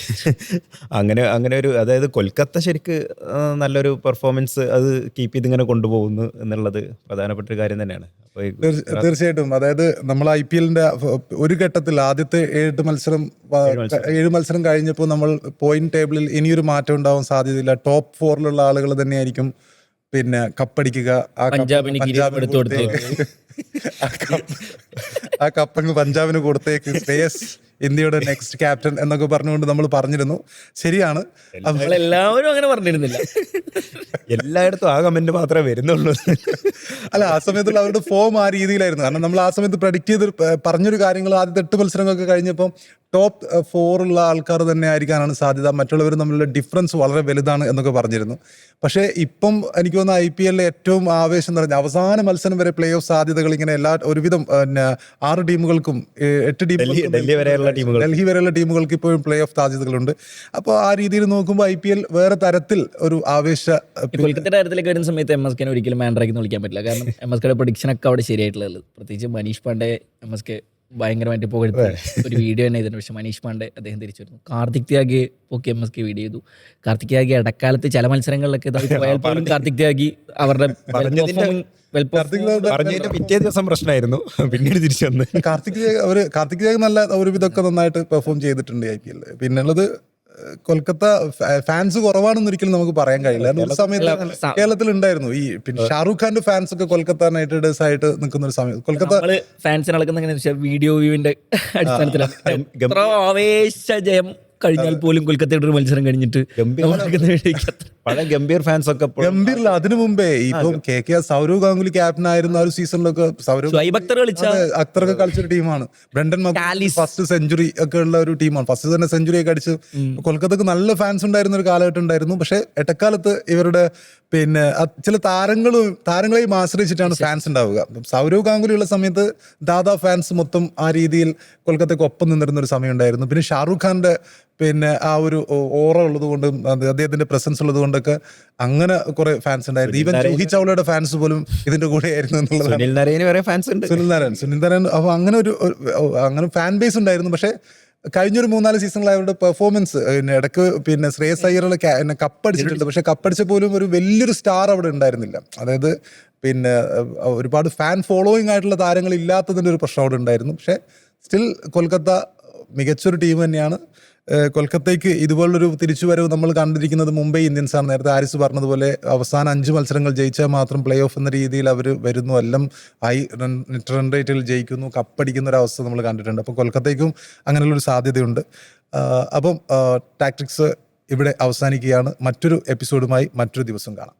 അങ്ങനെ ഒരു, അതായത് കൊൽക്കത്ത ശരിക്ക് നല്ലൊരു പെർഫോമൻസ് അത് കീപ്പ് ചെയ്തിങ്ങനെ കൊണ്ടുപോകുന്നു എന്നുള്ളത് പ്രധാനപ്പെട്ട ഒരു കാര്യം തന്നെയാണ്. തീർച്ചയായിട്ടും. അതായത് നമ്മൾ IPL-ന്റെ ഒരു ഘട്ടത്തിൽ ആദ്യത്തെ 7 മത്സരം കഴിഞ്ഞപ്പോൾ നമ്മൾ പോയിന്റ് ടേബിളിൽ ഇനിയൊരു മാറ്റം ഉണ്ടാവാൻ സാധ്യതയില്ല, ടോപ്പ് 4-ലുള്ള ആളുകൾ തന്നെയായിരിക്കും പിന്നെ കപ്പടിക്കുക, ആ കപ്പങ്ങ് പഞ്ചാബിന് കൊടുത്തേക്ക്, ശ്രേയസ് ഇന്ത്യയുടെ നെക്സ്റ്റ് ക്യാപ്റ്റൻ എന്നൊക്കെ പറഞ്ഞുകൊണ്ട് നമ്മൾ പറഞ്ഞിരുന്നു. ശരിയാണ്, എല്ലാവരും അങ്ങനെ പറഞ്ഞിരുന്നില്ല. എല്ലായിടത്തും ആ കമന്റ് മാത്രമേ വരുന്നുള്ളൂ. അല്ല, ആ സമയത്തുള്ള അവരുടെ ഫോം ആ രീതിയിലായിരുന്നു. കാരണം നമ്മൾ ആ സമയത്ത് പ്രഡിക്റ്റ് ചെയ്ത് പറഞ്ഞൊരു കാര്യങ്ങൾ ആദ്യത്തെ 8 മത്സരങ്ങളൊക്കെ കഴിഞ്ഞപ്പോൾ ടോപ്പ് 4-ഉള്ള ആൾക്കാർ തന്നെ ആയിരിക്കാനാണ് സാധ്യത, മറ്റുള്ളവർ തമ്മിലുള്ള ഡിഫറൻസ് വളരെ വലുതാണ് എന്നൊക്കെ പറഞ്ഞിരുന്നു. പക്ഷേ ഇപ്പം എനിക്ക് തോന്നുന്നു IPL-ലെ ഏറ്റവും ആവേശം നിറഞ്ഞ അവസാന മത്സരം വരെ പ്ലേ ഓഫ് സാധ്യതകൾ ഇങ്ങനെ ഒരുവിധം 6 ടീമുകൾക്കും 8 ടീമുകൾക്കും ഡൽഹി വരെയുള്ള ടീമുകൾക്ക് ഇപ്പോഴും പ്ലേ ഓഫ് സാധ്യതകളുണ്ട്. അപ്പോൾ ആ രീതിയിൽ നോക്കുമ്പോൾ IPL വേറെ തരത്തിൽ ഒരു കൊൽക്കത്തയുടെ കാര്യത്തിലേക്ക് വരുന്ന സമയത്ത് MSK ഒരിക്കലും മാൻഡ്രാക്കി വിളിക്കാൻ പറ്റില്ല. കാരണം MSKയുടെ പ്രൊഡിക്ഷൻ ഒക്കെ അവിടെ ശരിയായിട്ടുള്ളത്. പ്രത്യേകിച്ച് മനീഷ് പാണ്ഡെ MSK ഭയങ്കരമായിട്ട് പുകഴ്ത്തി ഒരു വീഡിയോ തന്നെ ചെയ്തിട്ടുണ്ട്. പക്ഷെ മനീഷ് പാണ്ഡെ അദ്ദേഹം തിരിച്ചു വരുന്നു. കാർത്തിക് ത്യാഗി ഒക്കെ MSK വീഡിയോ ചെയ്തു. കാർത്തിക് ത്യാഗി ഇടക്കാലത്ത് ചില മത്സരങ്ങളിലൊക്കെ പോയാൽ പോലും കാർത്തിക് ത്യാഗി അവരുടെ പിറ്റേ ദിവസം പ്രശ്നമായിരുന്നു, പിന്നീട് തിരിച്ചു വന്ന് കാർത്തിക് ത്യാഗി നല്ല ഒരു വിധമൊക്കെ നന്നായിട്ട് പെർഫോം ചെയ്തിട്ടുണ്ട് IPL. പിന്നുള്ളത് കൊൽക്കത്ത ഫാൻസ് കുറവാണെന്ന് ഒരിക്കലും നമുക്ക് പറയാൻ കഴിയില്ല. ഒരു സമയത്ത് കേരളത്തിൽ ഉണ്ടായിരുന്നു ഈ പിന്നെ ഷാറൂഖ് ഖാന്റെ ഫാൻസ് ഒക്കെ കൊൽക്കത്ത നൈറ്റ് റൈഡേഴ്സ് ആയിട്ട് നിൽക്കുന്ന ഒരു സമയം. കൊൽക്കത്ത ഫാൻസ് നടക്കുന്ന വീഡിയോ വ്യൂവിന്റെ അടിസ്ഥാനത്തിലാണ് ആവേശജയം കഴിഞ്ഞാൽ പോലും കൊൽക്കത്തയുടെ ഒരു മത്സരം കഴിഞ്ഞിട്ട് പഴയ ഗംഭീർ ഫാൻസ് ഒക്കെ ഗംഭീറില്ല. അതിനു മുമ്പേ ഇപ്പം KKR സൗരവ് ഗാംഗുലി ക്യാപ്റ്റൻ ആയിരുന്ന ആ ഒരു സീസണിലൊക്കെ അക്തറൊക്കെ കളിച്ചൊരു ടീമാണ്. ബ്രണ്ടൻ മക്കാലി ഫസ്റ്റ് സെഞ്ചുറി ഒക്കെ ഉള്ള ഒരു ടീമാണ്. ഫസ്റ്റ് തന്നെ സെഞ്ചുറി ഒക്കെ അടിച്ച് കൊൽക്കത്തക്ക് നല്ല ഫാൻസ് ഉണ്ടായിരുന്ന ഒരു കാലഘട്ടം ഉണ്ടായിരുന്നു. പക്ഷെ എട്ടക്കാലത്ത് ഇവരുടെ പിന്നെ ചില താരങ്ങളെയും ആശ്രയിച്ചിട്ടാണ് ഫാൻസ് ഉണ്ടാവുക. സൗരവ് ഗാംഗുലി ഉള്ള സമയത്ത് ദാദാ ഫാൻസ് മൊത്തം ആ രീതിയിൽ കൊൽക്കത്തക്ക് ഒപ്പം നിന്നിരുന്ന ഒരു സമയം ഉണ്ടായിരുന്നു. പിന്നെ ഷാറൂഖ് ഖാന്റെ പിന്നെ ആ ഒരു ഓറ ഉള്ളത് കൊണ്ടും അദ്ദേഹത്തിന്റെ പ്രസൻസ് ഉള്ളത് കൊണ്ടൊക്കെ അങ്ങനെ കുറെ ഫാൻസ് ഉണ്ടായിരുന്നു. ഈവൻ ജൂഹി ചൗളയുടെ ഫാൻസ് പോലും ഇതിന്റെ കൂടെ ആയിരുന്നു എന്നുള്ളത്. സുനിൽ നാരായൺ. അപ്പൊ അങ്ങനെ ഫാൻ ബേസ് ഉണ്ടായിരുന്നു. പക്ഷെ കഴിഞ്ഞൊരു 3-4 സീസണിൽ അവരുടെ പെർഫോമൻസ് പിന്നെ ഇടയ്ക്ക് പിന്നെ ശ്രേയസ് അയ്യറുടെ കപ്പടിച്ചിട്ടുണ്ട്, പക്ഷെ കപ്പടിച്ച പോലും ഒരു വലിയൊരു സ്റ്റാർ അവിടെ ഉണ്ടായിരുന്നില്ല. അതായത് പിന്നെ ഒരുപാട് ഫാൻ ഫോളോയിങ് ആയിട്ടുള്ള താരങ്ങൾ ഇല്ലാത്തതിൻ്റെ ഒരു പ്രശ്നം അവിടെ ഉണ്ടായിരുന്നു. പക്ഷേ സ്റ്റിൽ കൊൽക്കത്ത മികച്ചൊരു ടീം തന്നെയാണ്. കൊൽക്കത്തയ്ക്ക് ഇതുപോലൊരു തിരിച്ചുവരവ് നമ്മൾ കണ്ടിരിക്കുന്നത് മുംബൈ ഇന്ത്യൻസ് ആണ്. നേരത്തെ ആരിസ് പറഞ്ഞതുപോലെ അവസാന 5 മത്സരങ്ങൾ ജയിച്ചാൽ മാത്രം പ്ലേ ഓഫ് എന്ന രീതിയിൽ അവർ വരുന്നു, എല്ലാം ഹൈ റൺ റേറ്റിൽ ജയിക്കുന്നു, കപ്പടിക്കുന്ന ഒരു അവസ്ഥ നമ്മൾ കണ്ടിട്ടുണ്ട്. അപ്പോൾ കൊൽക്കത്തയ്ക്കും അങ്ങനെയുള്ളൊരു സാധ്യതയുണ്ട്. അപ്പം ടാക്ടിക്സ് ഇവിടെ അവസാനിക്കുകയാണ്. മറ്റൊരു എപ്പിസോഡുമായി മറ്റൊരു ദിവസം കാണാം.